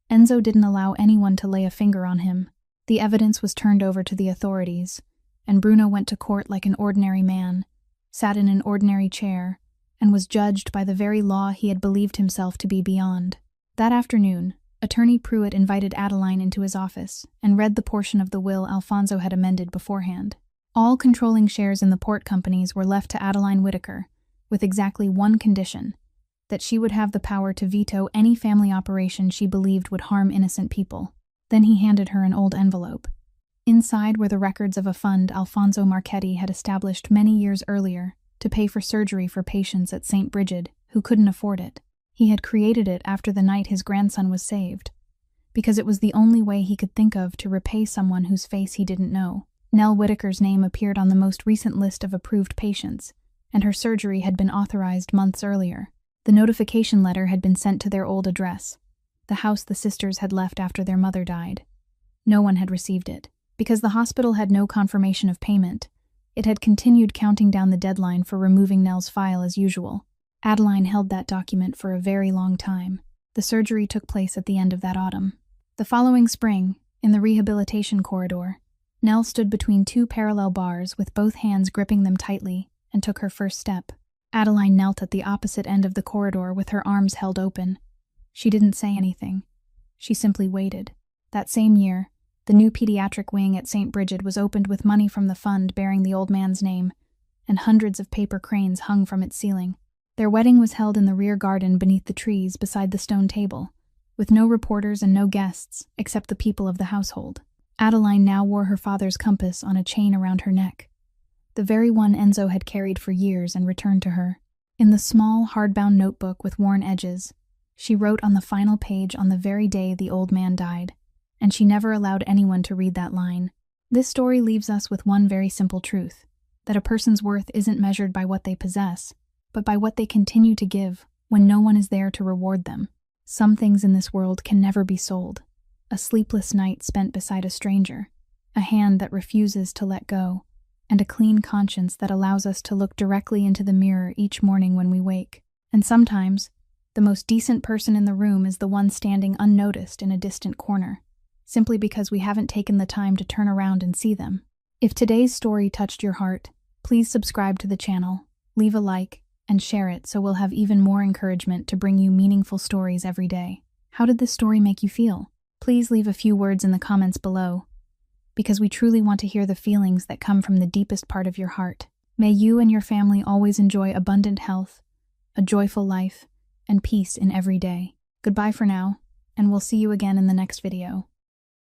Enzo didn't allow anyone to lay a finger on him. The evidence was turned over to the authorities, and Bruno went to court like an ordinary man, sat in an ordinary chair, and was judged by the very law he had believed himself to be beyond. That afternoon, Attorney Pruitt invited Adeline into his office and read the portion of the will Alfonso had amended beforehand. All controlling shares in the port companies were left to Adeline Whitaker, with exactly one condition: that she would have the power to veto any family operation she believed would harm innocent people. Then he handed her an old envelope. Inside were the records of a fund Alfonso Marchetti had established many years earlier to pay for surgery for patients at St. Brigid who couldn't afford it. He had created it after the night his grandson was saved, because it was the only way he could think of to repay someone whose face he didn't know. Nell Whitaker's name appeared on the most recent list of approved patients, and her surgery had been authorized months earlier. The notification letter had been sent to their old address, the house the sisters had left after their mother died. No one had received it. Because the hospital had no confirmation of payment, it had continued counting down the deadline for removing Nell's file as usual. Adeline held that document for a very long time. The surgery took place at the end of that autumn. The following spring, in the rehabilitation corridor, Nell stood between two parallel bars with both hands gripping them tightly and took her first step. Adeline knelt at the opposite end of the corridor with her arms held open. She didn't say anything. She simply waited. That same year, the new pediatric wing at St. Brigid was opened with money from the fund bearing the old man's name, and hundreds of paper cranes hung from its ceiling. Their wedding was held in the rear garden beneath the trees beside the stone table, with no reporters and no guests except the people of the household. Adeline now wore her father's compass on a chain around her neck, the very one Enzo had carried for years and returned to her. In the small, hardbound notebook with worn edges, she wrote on the final page on the very day the old man died, and she never allowed anyone to read that line. This story leaves us with one very simple truth, that a person's worth isn't measured by what they possess, but by what they continue to give when no one is there to reward them. Some things in this world can never be sold. A sleepless night spent beside a stranger, a hand that refuses to let go, and a clean conscience that allows us to look directly into the mirror each morning when we wake. And sometimes, the most decent person in the room is the one standing unnoticed in a distant corner, simply because we haven't taken the time to turn around and see them. If today's story touched your heart, please subscribe to the channel, leave a like, and share it so we'll have even more encouragement to bring you meaningful stories every day. How did this story make you feel? Please leave a few words in the comments below, because we truly want to hear the feelings that come from the deepest part of your heart. May you and your family always enjoy abundant health, a joyful life, and peace in every day. Goodbye for now, and we'll see you again in the next video.